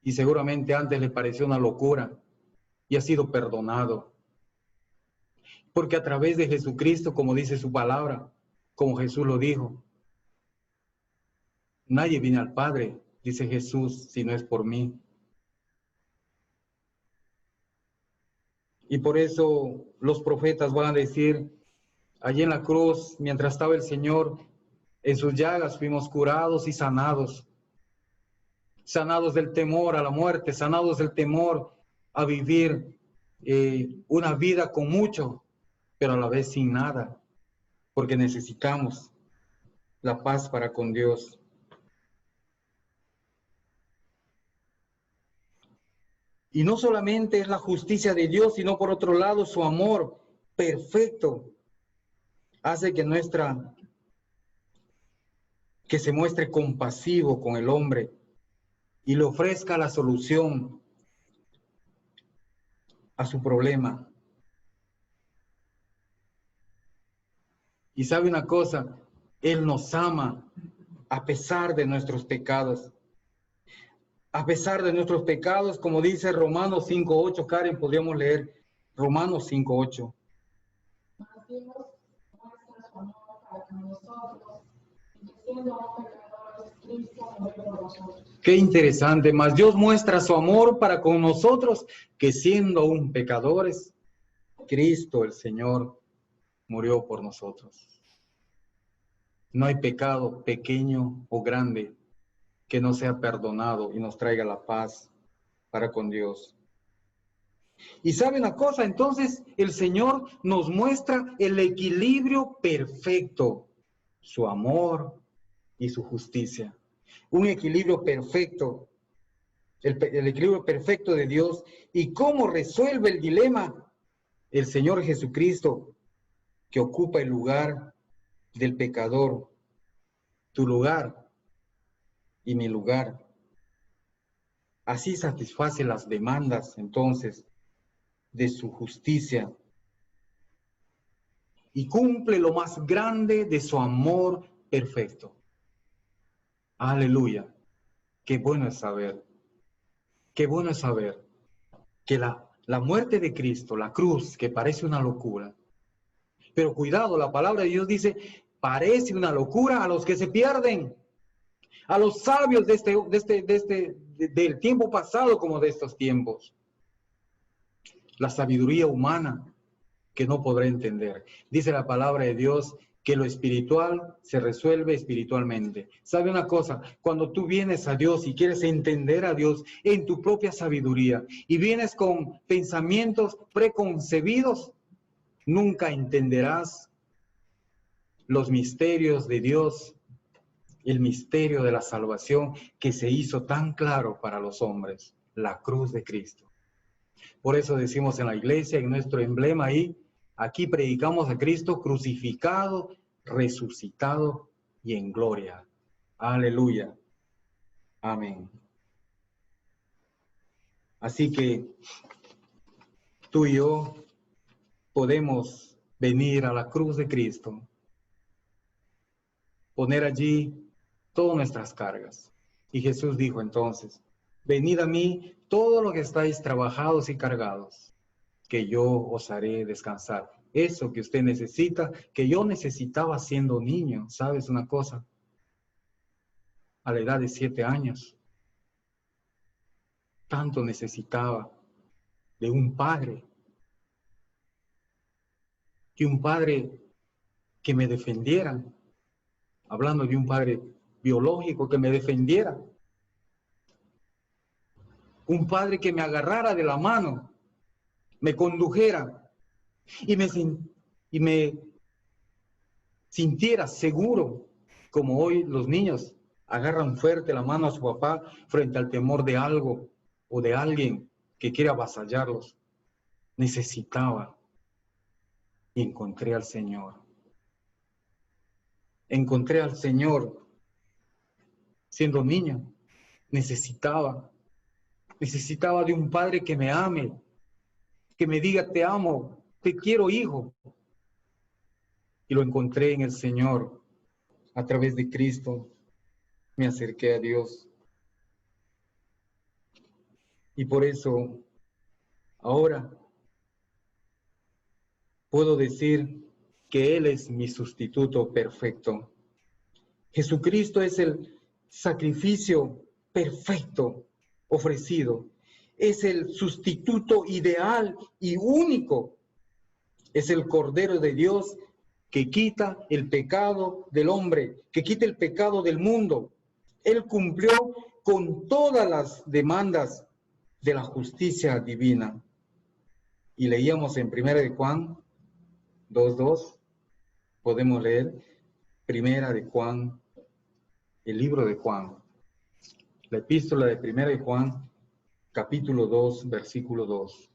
y seguramente antes le pareció una locura y ha sido perdonado. Porque a través de Jesucristo, como dice su palabra, como Jesús lo dijo, nadie viene al Padre, dice Jesús, si no es por mí. Y por eso los profetas van a decir, allí en la cruz, mientras estaba el Señor, en sus llagas fuimos curados y sanados. Sanados del temor a la muerte, sanados del temor a vivir una vida con mucho, pero a la vez sin nada, porque necesitamos la paz para con Dios. Y no solamente es la justicia de Dios, sino por otro lado su amor perfecto hace que se muestre compasivo con el hombre y le ofrezca la solución a su problema. Y sabe una cosa, Él nos ama a pesar de nuestros pecados. A pesar de nuestros pecados, como dice Romanos 5:8, Karen, podríamos leer Romanos 5:8. Mas Dios muestra su amor para con nosotros, y que siendo aún pecadores, Cristo murió por nosotros. Qué interesante, mas Dios muestra su amor para con nosotros, que siendo aún pecadores, Cristo el Señor murió por nosotros. No hay pecado pequeño o grande que no sea perdonado y nos traiga la paz para con Dios. Y sabe una cosa, entonces el Señor nos muestra el equilibrio perfecto, su amor y su justicia. Un equilibrio perfecto, el equilibrio perfecto de Dios. ¿Y cómo resuelve el dilema? El Señor Jesucristo, que ocupa el lugar del pecador, tu lugar y mi lugar. Así satisface las demandas, entonces, de su justicia y cumple lo más grande de su amor perfecto. Aleluya. Qué bueno es saber. Qué bueno es saber que la muerte de Cristo, la cruz, que parece una locura. Pero cuidado, la palabra de Dios dice, parece una locura a los que se pierden, a los sabios del tiempo pasado como de estos tiempos. La sabiduría humana que no podrá entender. Dice la palabra de Dios que lo espiritual se resuelve espiritualmente. ¿Sabe una cosa? Cuando tú vienes a Dios y quieres entender a Dios en tu propia sabiduría y vienes con pensamientos preconcebidos, nunca entenderás los misterios de Dios, el misterio de la salvación que se hizo tan claro para los hombres, la cruz de Cristo. Por eso decimos en la iglesia, en nuestro emblema ahí, aquí predicamos a Cristo crucificado, resucitado y en gloria. Aleluya. Amén. Así que tú y yo podemos venir a la cruz de Cristo, poner allí todas nuestras cargas. Y Jesús dijo entonces, venid a mí todos los que estáis trabajados y cargados, que yo os haré descansar. Eso que usted necesita, que yo necesitaba siendo niño, ¿sabes una cosa? A la edad de 7 años, tanto necesitaba de un padre, que me defendiera, hablando de un padre biológico que me defendiera, un padre que me agarrara de la mano, me condujera y me sintiera seguro, como hoy los niños agarran fuerte la mano a su papá frente al temor de algo o de alguien que quiere avasallarlos. Necesitaba y encontré al Señor. Encontré al Señor siendo niño. Necesitaba de un padre que me ame, que me diga te amo, te quiero hijo. y lo encontré en el Señor. A través de Cristo me acerqué a Dios. Y por eso ahora puedo decir que Él es mi sustituto perfecto. Jesucristo es el sacrificio perfecto ofrecido. Es el sustituto ideal y único. Es el Cordero de Dios que quita el pecado del hombre, que quita el pecado del mundo. Él cumplió con todas las demandas de la justicia divina. Y leíamos en 1 de Juan 2:2, podemos leer 1 de Juan, el libro de Juan, la epístola de 1 de Juan, capítulo 2, versículo 2.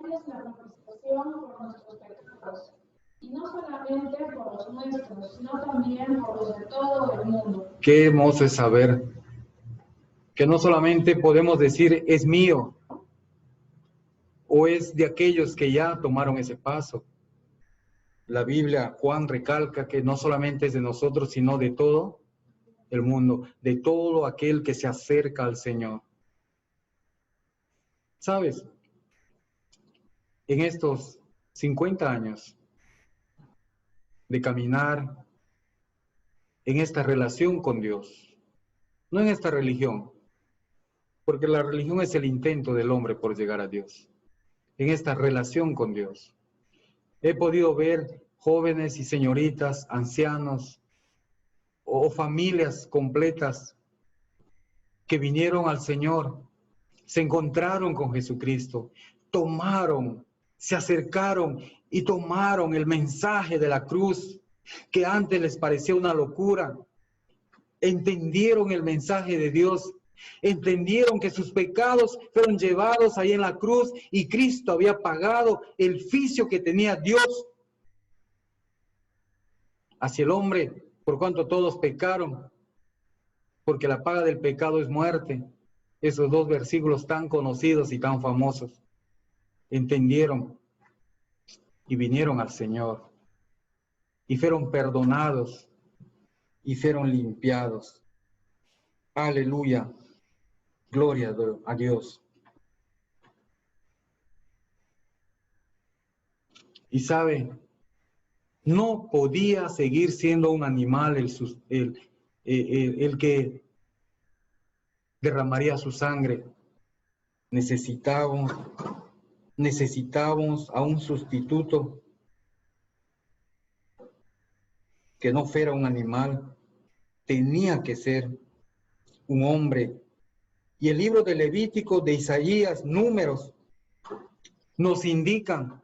Es la propiciación por nuestros pecados, y no solamente por los nuestros, sino también por los de todo el mundo. Qué hermoso es saber que no solamente podemos decir es mío, o es de aquellos que ya tomaron ese paso. La Biblia, Juan recalca que no solamente es de nosotros, sino de todo el mundo, de todo aquel que se acerca al Señor. ¿Sabes? En estos 50 años de caminar en esta relación con Dios, no en esta religión, porque la religión es el intento del hombre por llegar a Dios, en esta relación con Dios. He podido ver jóvenes y señoritas, ancianos o familias completas que vinieron al Señor, se encontraron con Jesucristo, tomaron, se acercaron y tomaron el mensaje de la cruz, que antes les parecía una locura. Entendieron el mensaje de Dios, entendieron que sus pecados fueron llevados ahí en la cruz y Cristo había pagado el juicio que tenía Dios hacia el hombre, por cuanto todos pecaron, porque la paga del pecado es muerte. Esos dos versículos tan conocidos y tan famosos. Entendieron y vinieron al Señor y fueron perdonados y fueron limpiados. Aleluya. Gloria a Dios. Y sabe, no podía seguir siendo un animal el que derramaría su sangre. Necesitábamos a un sustituto que no fuera un animal, tenía que ser un hombre. Y el libro de Levítico, de Isaías, Números, nos indican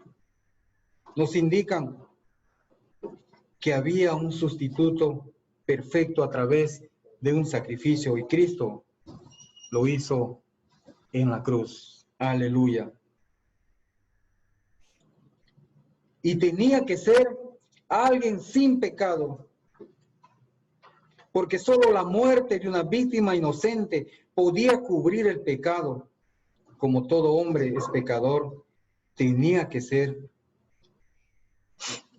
que había un sustituto perfecto a través de un sacrificio, y Cristo lo hizo en la cruz. Aleluya. Y tenía que ser alguien sin pecado, porque solo la muerte de una víctima inocente podía cubrir el pecado. Como todo hombre es pecador, tenía que ser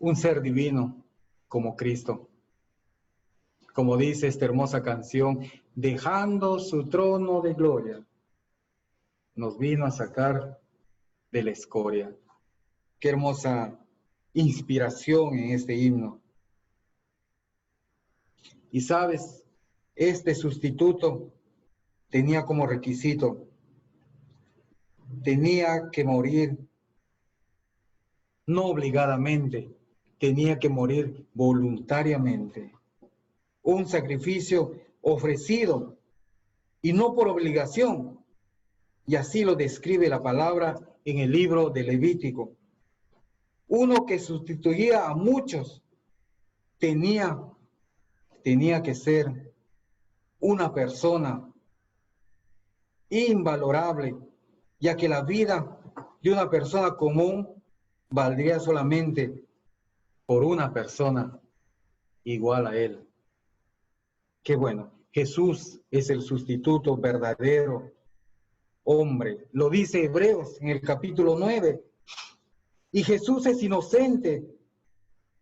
un ser divino como Cristo. Como dice esta hermosa canción, dejando su trono de gloria, nos vino a sacar de la escoria. Qué hermosa inspiración en este himno. Y sabes, este sustituto tenía como requisito, tenía que morir no obligadamente, tenía que morir voluntariamente. Un sacrificio ofrecido y no por obligación. Y así lo describe la palabra en el libro de Levítico. Uno que sustituía a muchos tenía que ser una persona invalorable, ya que la vida de una persona común valdría solamente por una persona igual a él. Qué bueno, Jesús es el sustituto verdadero hombre. Lo dice Hebreos en el capítulo 9. Y Jesús es inocente,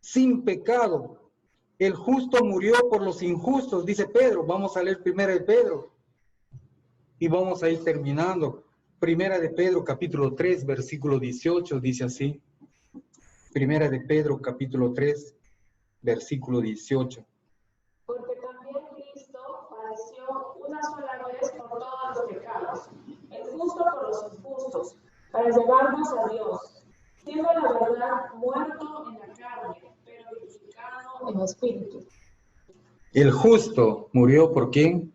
sin pecado. El justo murió por los injustos, dice Pedro. Vamos a leer primera de Pedro. Y vamos a ir terminando. Primera de Pedro, capítulo 3, versículo 18, dice así. Primera de Pedro, capítulo 3, versículo 18. Porque también Cristo padeció una sola vez por todos los pecados, el justo por los injustos, para llevarnos a Dios, siendo la verdad muerto en la carne, pero vivificado en espíritu. El justo murió ¿por quién?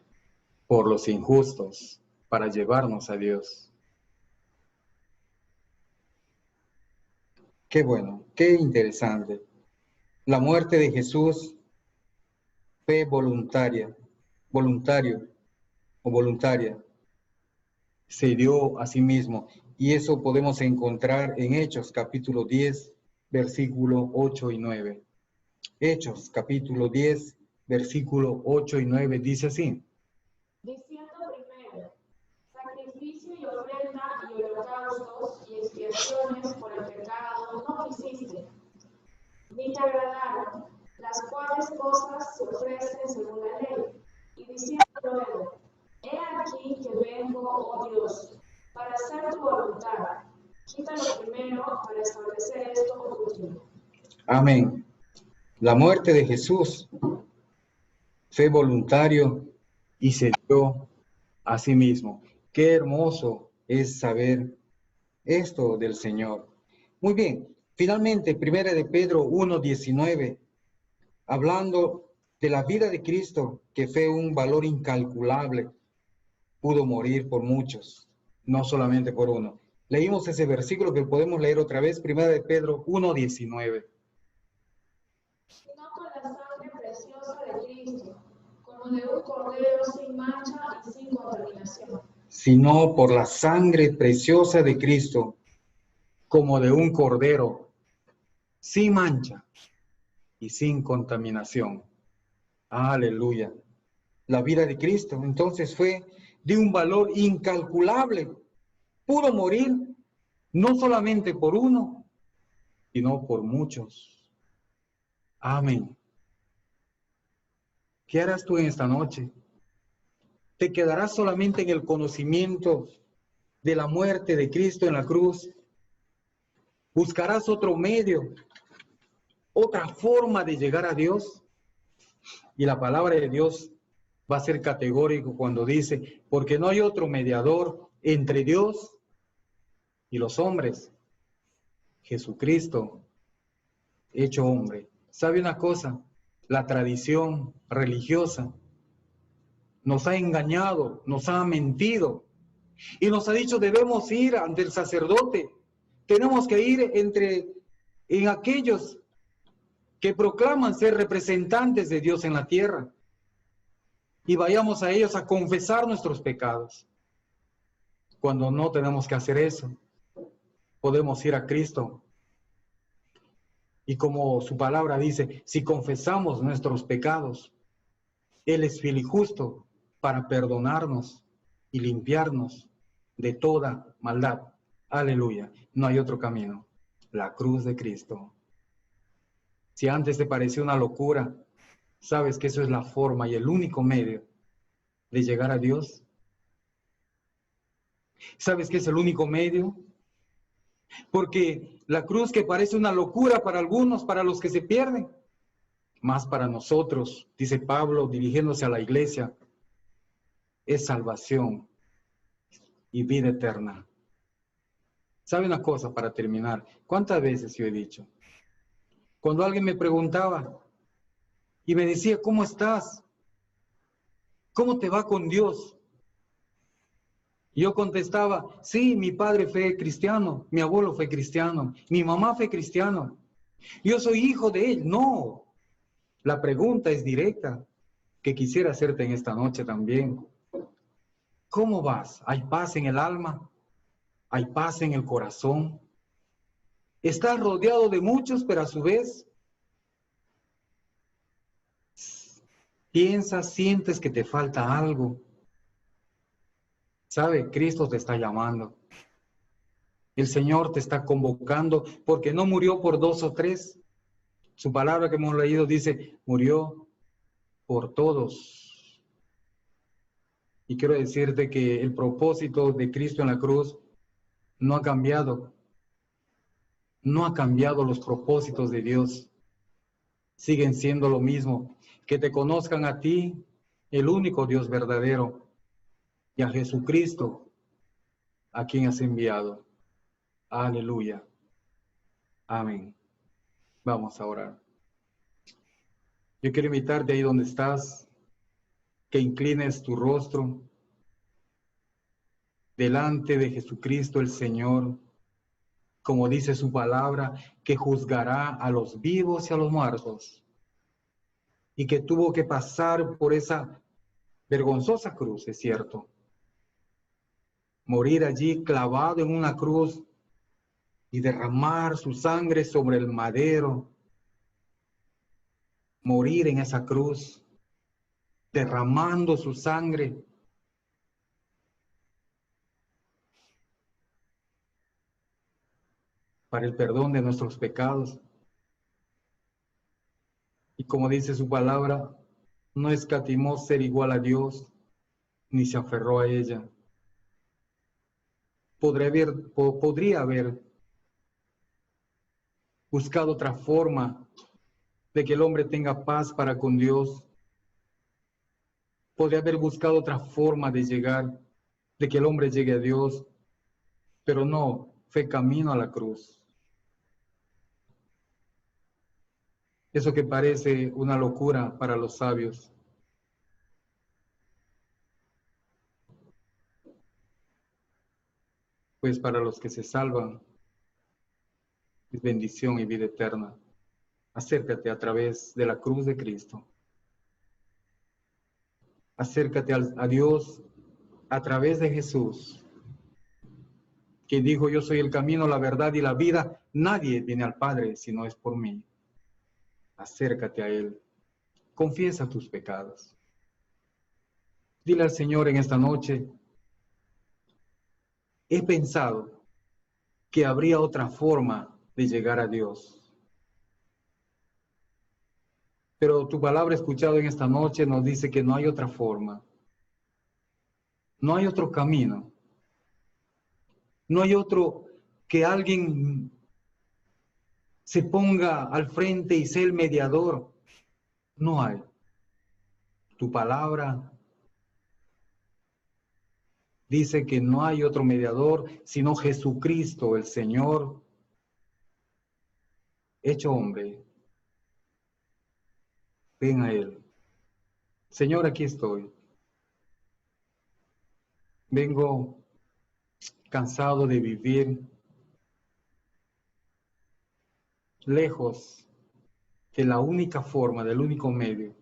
Por los injustos, para llevarnos a Dios. Qué bueno, qué interesante. La muerte de Jesús fue voluntaria, voluntario o voluntaria. Se dio a sí mismo. Y eso podemos encontrar en Hechos, capítulo 10, versículo 8 y 9. Hechos, capítulo 10, versículo 8 y 9, dice así. Diciendo primero, sacrificio y ofrenda y holocaustos y expiaciones por el pecado no quisiste, ni te agradaron, las cuales cosas se ofrecen según la ley. Y diciendo luego, he aquí que vengo, oh Dios, para hacer tu voluntad. Quítalo primero para establecer esto último. Amén. La muerte de Jesús fue voluntario y se dio a sí mismo. Qué hermoso es saber esto del Señor. Muy bien, finalmente, primera de Pedro 1:19, hablando de la vida de Cristo, que fue un valor incalculable, pudo morir por muchos, no solamente por uno. Leímos ese versículo que podemos leer otra vez, primera de Pedro 1:19. Sino con la sangre preciosa de Cristo, como de un cordero sin mancha y sin contaminación. Sino por la sangre preciosa de Cristo, como de un cordero, sin mancha y sin contaminación. Aleluya. La vida de Cristo entonces fue de un valor incalculable. Pudo morir no solamente por uno, sino por muchos. Amén. ¿Qué harás tú en esta noche? ¿Te quedarás solamente en el conocimiento de la muerte de Cristo en la cruz? ¿Buscarás otro medio, otra forma de llegar a Dios? Y la palabra de Dios va a ser categórico cuando dice, porque no hay otro mediador entre Dios y los hombres, Jesucristo, hecho hombre. ¿Sabe una cosa? La tradición religiosa nos ha engañado, nos ha mentido y nos ha dicho debemos ir ante el sacerdote, tenemos que ir en aquellos que proclaman ser representantes de Dios en la tierra y vayamos a ellos a confesar nuestros pecados. Cuando no tenemos que hacer eso, podemos ir a Cristo. Y como su palabra dice, si confesamos nuestros pecados, Él es fiel y justo para perdonarnos y limpiarnos de toda maldad. Aleluya. No hay otro camino. La cruz de Cristo. Si antes te pareció una locura, sabes que eso es la forma y el único medio de llegar a Dios. ¿Sabes que es el único medio? Porque la cruz que parece una locura para algunos, para los que se pierden, más para nosotros, dice Pablo dirigiéndose a la iglesia, es salvación y vida eterna. ¿Sabe una cosa para terminar? ¿Cuántas veces yo he dicho? Cuando alguien me preguntaba y me decía, ¿cómo estás? ¿Cómo te va con Dios? Yo contestaba, sí, mi padre fue cristiano, mi abuelo fue cristiano, mi mamá fue cristiano, yo soy hijo de él. No, la pregunta es directa, que quisiera hacerte en esta noche también. ¿Cómo vas? ¿Hay paz en el alma? ¿Hay paz en el corazón? ¿Estás rodeado de muchos, pero a su vez piensas, sientes que te falta algo? ¿Sabe? Cristo te está llamando. El Señor te está convocando porque no murió por 2 o 3. Su palabra que hemos leído dice, murió por todos. Y quiero decirte que el propósito de Cristo en la cruz no ha cambiado. No ha cambiado los propósitos de Dios. Siguen siendo lo mismo. Que te conozcan a ti, el único Dios verdadero, y a Jesucristo, a quien has enviado. Aleluya. Amén. Vamos a orar. Yo quiero invitarte ahí donde estás, que inclines tu rostro delante de Jesucristo el Señor, como dice su palabra, que juzgará a los vivos y a los muertos, y que tuvo que pasar por esa vergonzosa cruz, es cierto, morir allí clavado en una cruz y derramar su sangre sobre el madero, morir en esa cruz, derramando su sangre para el perdón de nuestros pecados. Y como dice su palabra, no escatimó ser igual a Dios, ni se aferró a ella. Podría haber buscado otra forma de que el hombre tenga paz para con Dios. Podría haber buscado otra forma de llegar, de que el hombre llegue a Dios, pero no, fue camino a la cruz. Eso que parece una locura para los sabios, pues para los que se salvan es bendición y vida eterna. Acércate a través de la cruz de Cristo. Acércate a Dios a través de Jesús, que dijo, yo soy el camino, la verdad y la vida. Nadie viene al Padre si no es por mí. Acércate a Él. Confiesa tus pecados. Dile al Señor en esta noche, he pensado que habría otra forma de llegar a Dios. Pero tu palabra escuchada en esta noche nos dice que no hay otra forma. No hay otro camino. No hay otro que alguien se ponga al frente y sea el mediador. No hay. Tu palabra dice que no hay otro mediador sino Jesucristo, el Señor, hecho hombre. Ven a Él. Señor, aquí estoy. Vengo cansado de vivir lejos de la única forma, del único medio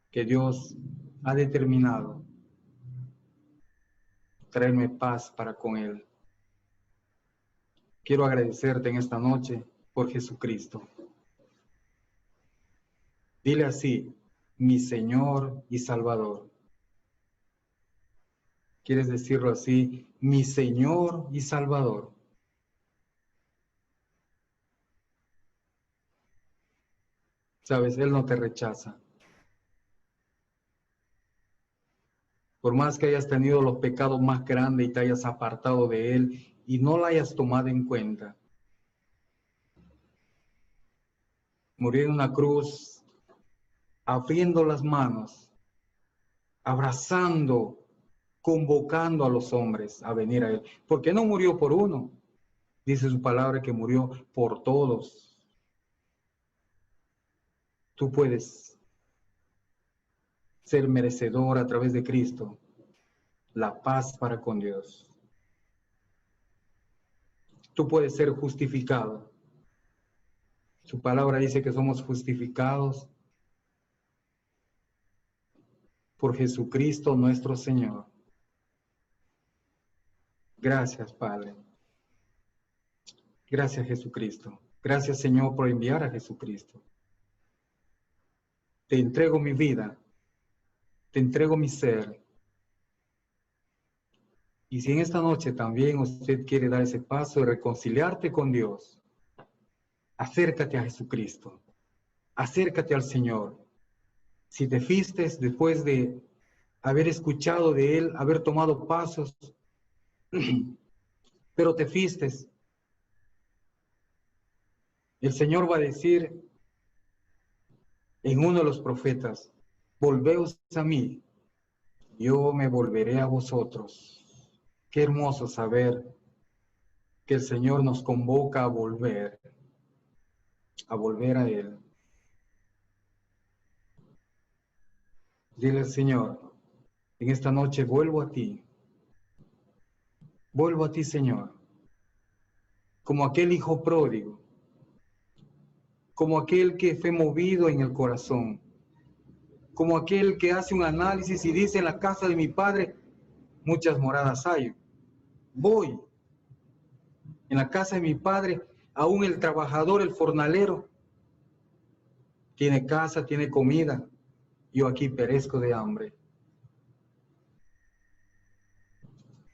que Dios ha determinado, traerme paz para con Él. Quiero agradecerte en esta noche por Jesucristo. Dile así, mi Señor y Salvador. ¿Quieres decirlo así? Mi Señor y Salvador. Sabes, Él no te rechaza. Por más que hayas tenido los pecados más grandes y te hayas apartado de Él y no lo hayas tomado en cuenta. Murió en una cruz, abriendo las manos, abrazando, convocando a los hombres a venir a Él. Porque no murió por uno. Dice su palabra que murió por todos. Tú puedes ser merecedor a través de Cristo, la paz para con Dios. Tú puedes ser justificado. Su palabra dice que somos justificados por Jesucristo nuestro Señor. Gracias, Padre. Gracias, Jesucristo. Gracias, Señor, por enviar a Jesucristo. Te entrego mi vida. Te entrego mi ser. Y si en esta noche también usted quiere dar ese paso de reconciliarte con Dios, acércate a Jesucristo, acércate al Señor. Si te fistes después de haber escuchado de Él, haber tomado pasos, pero te fistes, el Señor va a decir en uno de los profetas, volveos a mí, yo me volveré a vosotros. Qué hermoso saber que el Señor nos convoca a volver a Él. Dile al Señor, en esta noche vuelvo a ti, Señor, como aquel hijo pródigo, como aquel que fue movido en el corazón, como aquel que hace un análisis y dice, en la casa de mi padre muchas moradas hay. Voy. En la casa de mi padre, aún el trabajador, el jornalero, tiene casa, tiene comida. Yo aquí perezco de hambre.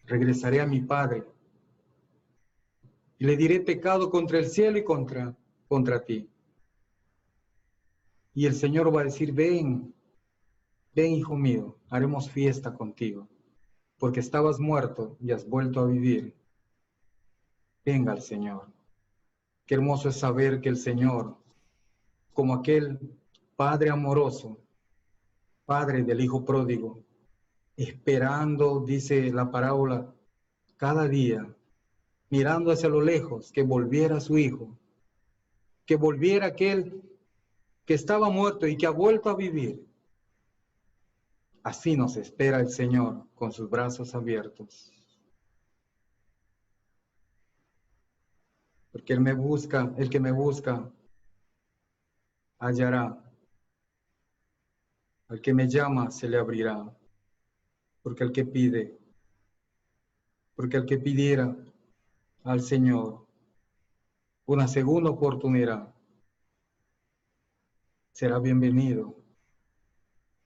Regresaré a mi padre y le diré pecado contra el cielo y contra ti. Y el Señor va a decir, ven, hijo mío, haremos fiesta contigo, porque estabas muerto y has vuelto a vivir. Venga al Señor. Qué hermoso es saber que el Señor, como aquel Padre amoroso, Padre del Hijo pródigo, esperando, dice la parábola, cada día, mirando hacia lo lejos, que volviera su Hijo, que volviera aquel que estaba muerto y que ha vuelto a vivir. Así nos espera el Señor con sus brazos abiertos. Porque Él me busca, el que me busca, hallará. Al que me llama, se le abrirá. Porque al que pide, porque al que pidiera al Señor una segunda oportunidad, será bienvenido,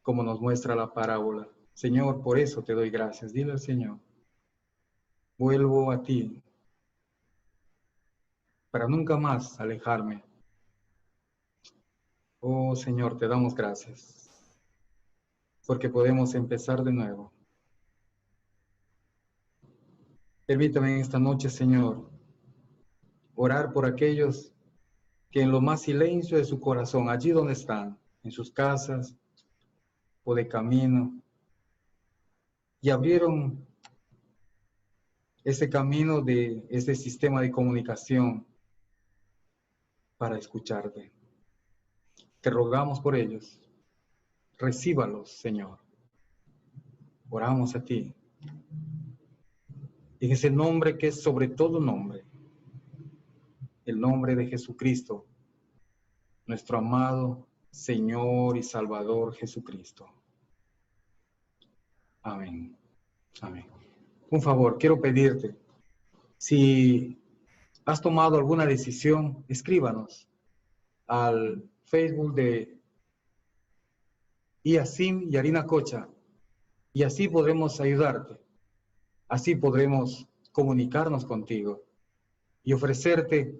como nos muestra la parábola. Señor, por eso te doy gracias. Dile al Señor, vuelvo a ti para nunca más alejarme. Oh Señor, te damos gracias, porque podemos empezar de nuevo. Permítame en esta noche, Señor, orar por aquellos que en lo más silencio de su corazón, allí donde están, en sus casas o de camino, y abrieron ese camino de ese sistema de comunicación para escucharte. Te rogamos por ellos. Recíbalos, Señor. Oramos a ti. En ese nombre que es sobre todo nombre, el nombre de Jesucristo, nuestro amado Señor y Salvador Jesucristo. Amén. Amén. Un favor, quiero pedirte, si has tomado alguna decisión, escríbanos al Facebook de Iasim y Arina Cocha, y así podremos ayudarte, así podremos comunicarnos contigo y ofrecerte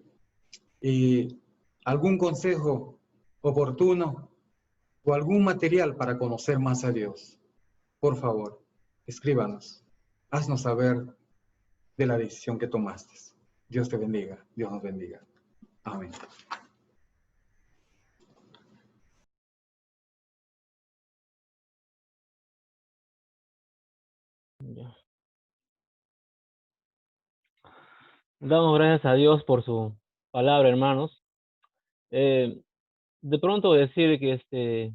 algún consejo oportuno o algún material para conocer más a Dios. Por favor, escríbanos, haznos saber de la decisión que tomaste. Dios te bendiga, Dios nos bendiga. Amén. Ya. Damos gracias a Dios por su palabra, hermanos. De pronto decir que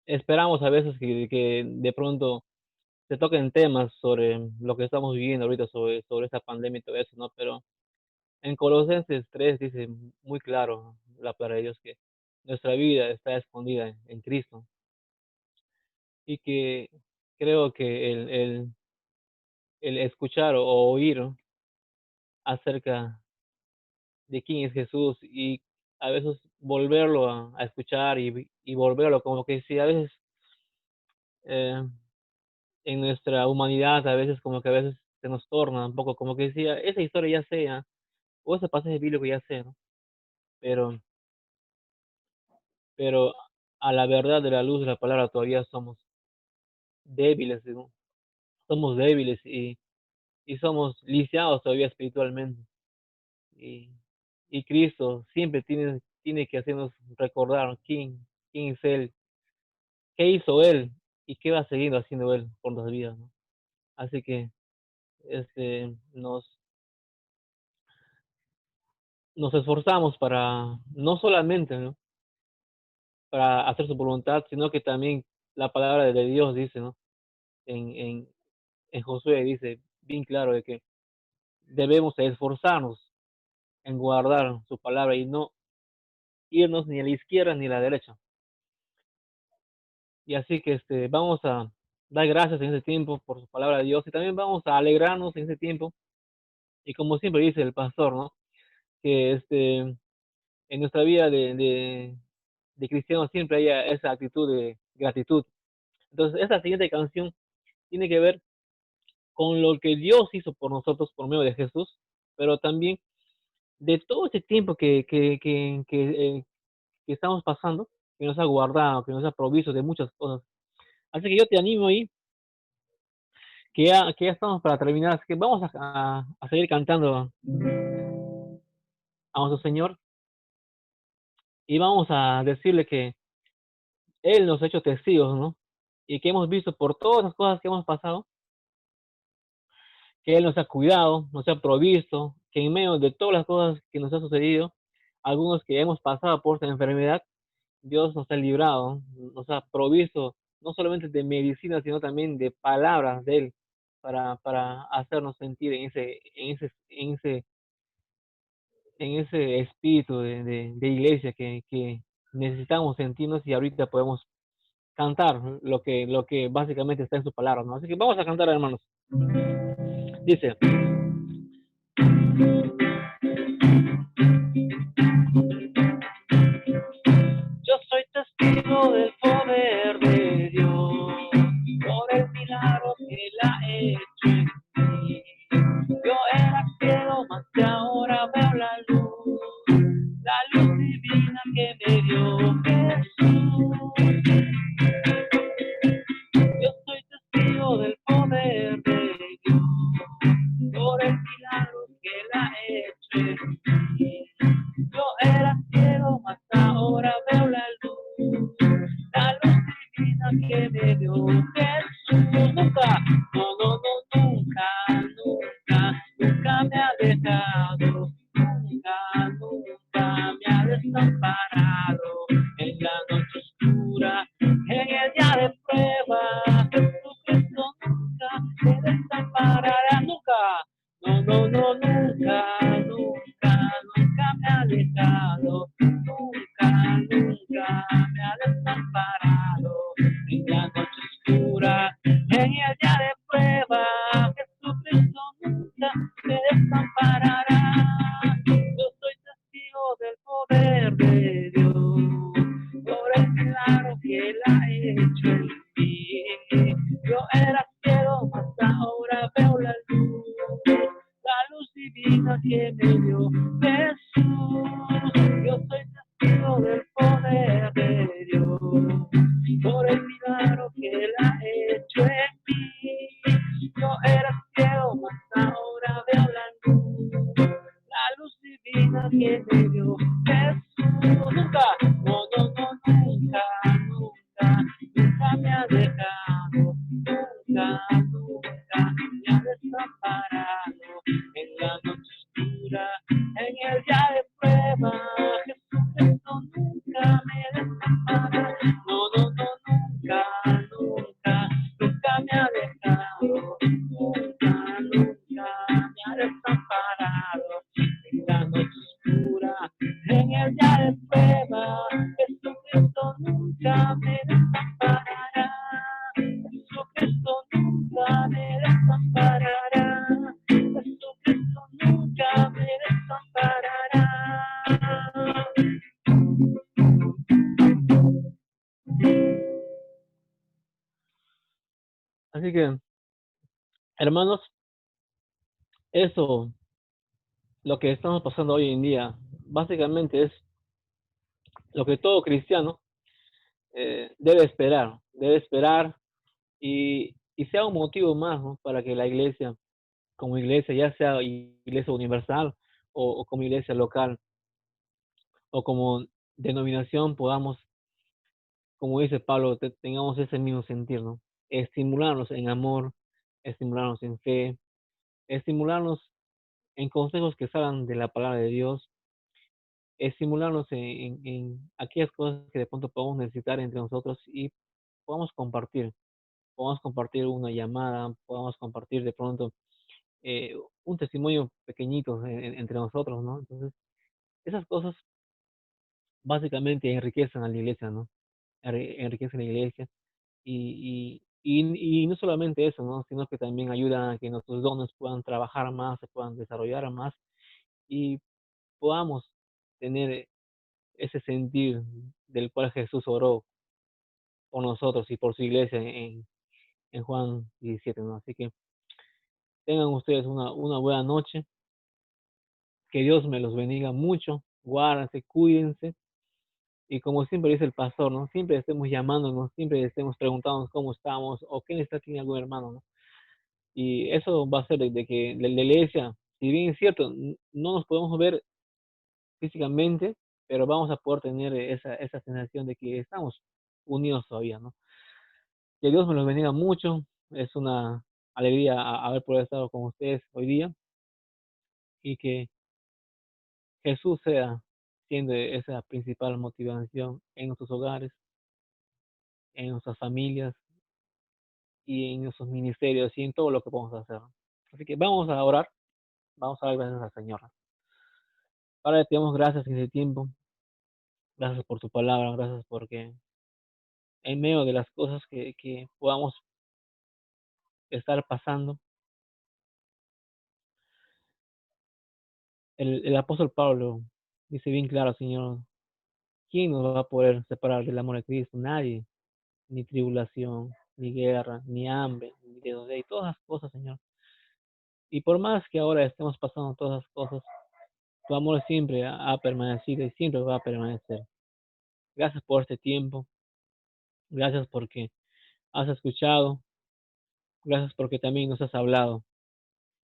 esperamos a veces que de pronto se toquen temas sobre lo que estamos viviendo ahorita, sobre esta pandemia y todo eso, ¿no? Pero en Colosenses 3 dice muy claro la palabra de Dios que nuestra vida está escondida en Cristo y que creo que el escuchar o oír acerca de quién es Jesús y a veces volverlo a escuchar y volverlo como que si a veces eh, en nuestra humanidad a veces como que a veces se nos torna un poco como que decía, esa historia ya sea, o ese pasaje bíblico ya sé, ¿no? Pero, pero a la verdad de la luz de la palabra todavía somos débiles, ¿no? Somos débiles y somos lisiados todavía espiritualmente. Y, y Cristo siempre tiene que hacernos recordar quién es Él, qué hizo Él y qué va a seguir haciendo Él por nuestras vidas, ¿no? Así que nos esforzamos para, no solamente, ¿no? Para hacer su voluntad, sino que también la palabra de Dios dice, ¿no? En, en, en Josué dice bien claro de que debemos esforzarnos en guardar su palabra y no irnos ni a la izquierda ni a la derecha. Y así que vamos a dar gracias en ese tiempo por su palabra de Dios y también vamos a alegrarnos en ese tiempo. Y como siempre dice el pastor, ¿no? Que en nuestra vida de cristianos siempre haya esa actitud de gratitud. Entonces, esta siguiente canción tiene que ver con lo que Dios hizo por nosotros por medio de Jesús, pero también de todo este tiempo que estamos pasando, que nos ha guardado, que nos ha provisto de muchas cosas. Así que yo te animo ahí, que ya estamos para terminar, así que vamos a seguir cantando a nuestro Señor y vamos a decirle que Él nos ha hecho testigos, ¿no? Y que hemos visto por todas las cosas que hemos pasado, que Él nos ha cuidado, nos ha provisto, que en medio de todas las cosas que nos ha sucedido, algunos que hemos pasado por esta enfermedad, Dios nos ha librado, nos ha provisto no solamente de medicina, sino también de palabras de Él para hacernos sentir en ese espíritu de iglesia que necesitamos sentirnos y ahorita podemos cantar lo que básicamente está en su palabra, ¿no? Así que vamos a cantar, hermanos. Dice, yo soy testigo del poder de Dios, por el milagro que Él ha hecho en mí. Yo era ciego, mas que ahora veo la luz divina que me dio Jesús. Yo soy testigo del poder de Dios, por el milagro que Él ha hecho en mí. Yo era ciego, mas ahora veo la luz divina que me dio Jesús. Nunca, nunca me ha dejado, nunca me ha desamparado. En la noche oscura, en el día de prueba, Jesucristo nunca me desamparará. Nunca me ha dejado, nunca me ha desamparado. En la noche oscura, en el día de prueba, Jesucristo nunca me desamparará. Yo soy testigo del poder de Dios, por el milagro que Él ha hecho en mí. Yo era ciego, mas ahora veo la luz divina que me dio Jesús. Yo soy testigo del poder de Dios, por el milagro que Él ha hecho en mí. Yo era ciego, mas ahora veo la luz divina que me dio Jesús. Nunca me ha dejado, nunca me ha desamparado. En la noche oscura, en el día de prueba, Jesucristo nunca me desamparará. Nunca me ha dejado, nunca me ha desamparado. En la noche oscura, en el día de prueba, Jesucristo nunca me desamparará. Jesucristo nunca me desamparará. Jesucristo nunca me desamparará. Así que, hermanos, eso, lo que estamos pasando hoy en día, básicamente es lo que todo cristiano debe esperar y sea un motivo más, ¿no? Para que la iglesia, como iglesia, ya sea iglesia universal o como iglesia local o como denominación, podamos, como dice Pablo, tengamos ese mismo sentir, ¿no? Estimularnos en amor, estimularnos en fe, estimularnos en consejos que salgan de la palabra de Dios, estimularnos en aquellas cosas que de pronto podamos necesitar entre nosotros y podamos compartir una llamada, podamos compartir de pronto un testimonio pequeñito entre nosotros, ¿no? Entonces, esas cosas básicamente enriquecen a la iglesia, ¿no? Enriquecen a la iglesia y no solamente eso, ¿no? Sino que también ayudan a que nuestros dones puedan trabajar más, se puedan desarrollar más y podamos tener ese sentir del cual Jesús oró por nosotros y por su iglesia en Juan 17, ¿no? Así que tengan ustedes una buena noche, que Dios me los bendiga mucho, guárdense, cuídense, y como siempre dice el pastor, ¿no? Siempre estemos llamándonos, siempre estemos preguntándonos cómo estamos, o qué está tiene algún hermano, ¿no? Y eso va a ser de que la iglesia, si bien es cierto, no nos podemos ver físicamente, pero vamos a poder tener esa sensación de que estamos unidos todavía, ¿no? Que Dios me los bendiga mucho, es una alegría haber podido estar con ustedes hoy día, y que Jesús sea siendo esa principal motivación en nuestros hogares, en nuestras familias y en nuestros ministerios y en todo lo que podemos hacer. Así que vamos a dar gracias al Señor. Ahora te damos gracias en este tiempo, gracias por tu palabra, gracias porque en medio de las cosas que podamos estar pasando, el apóstol Pablo dice bien claro, Señor, ¿quién nos va a poder separar del amor de Cristo? Nadie, ni tribulación, ni guerra, ni hambre, ni de todas las cosas, Señor. Y por más que ahora estemos pasando todas las cosas, tu amor siempre ha permanecido y siempre va a permanecer. Gracias por este tiempo, gracias porque has escuchado, gracias porque también nos has hablado.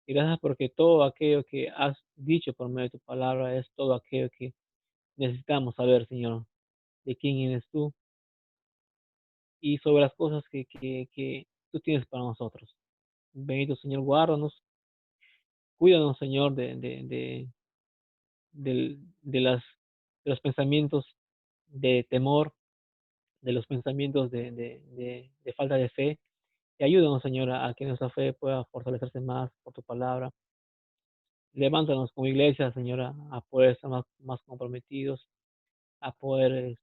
Y gracias porque todo aquello que has dicho por medio de tu palabra es todo aquello que necesitamos saber, Señor, de quién eres tú y sobre las cosas que tú tienes para nosotros. Bendito Señor, guárdanos, cuídanos, Señor, de de los pensamientos de temor, de los pensamientos de falta de fe. Y ayúdanos, Señor, a que nuestra fe pueda fortalecerse más por tu palabra. Levántanos como iglesia, Señora, a poder estar más comprometidos, a poder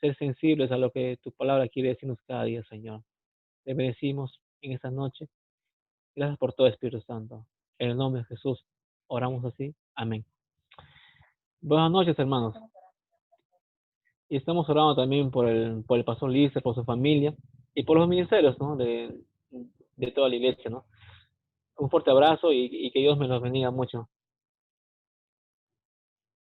ser sensibles a lo que tu palabra quiere decirnos cada día, Señor. Te bendecimos en esta noche. Gracias por todo, Espíritu Santo. En el nombre de Jesús, oramos así. Amén. Buenas noches, hermanos. Y estamos orando también por el pastor Lice, por su familia y por los ministerios, ¿no? De toda la iglesia, ¿no? Un fuerte abrazo y que Dios me los bendiga mucho.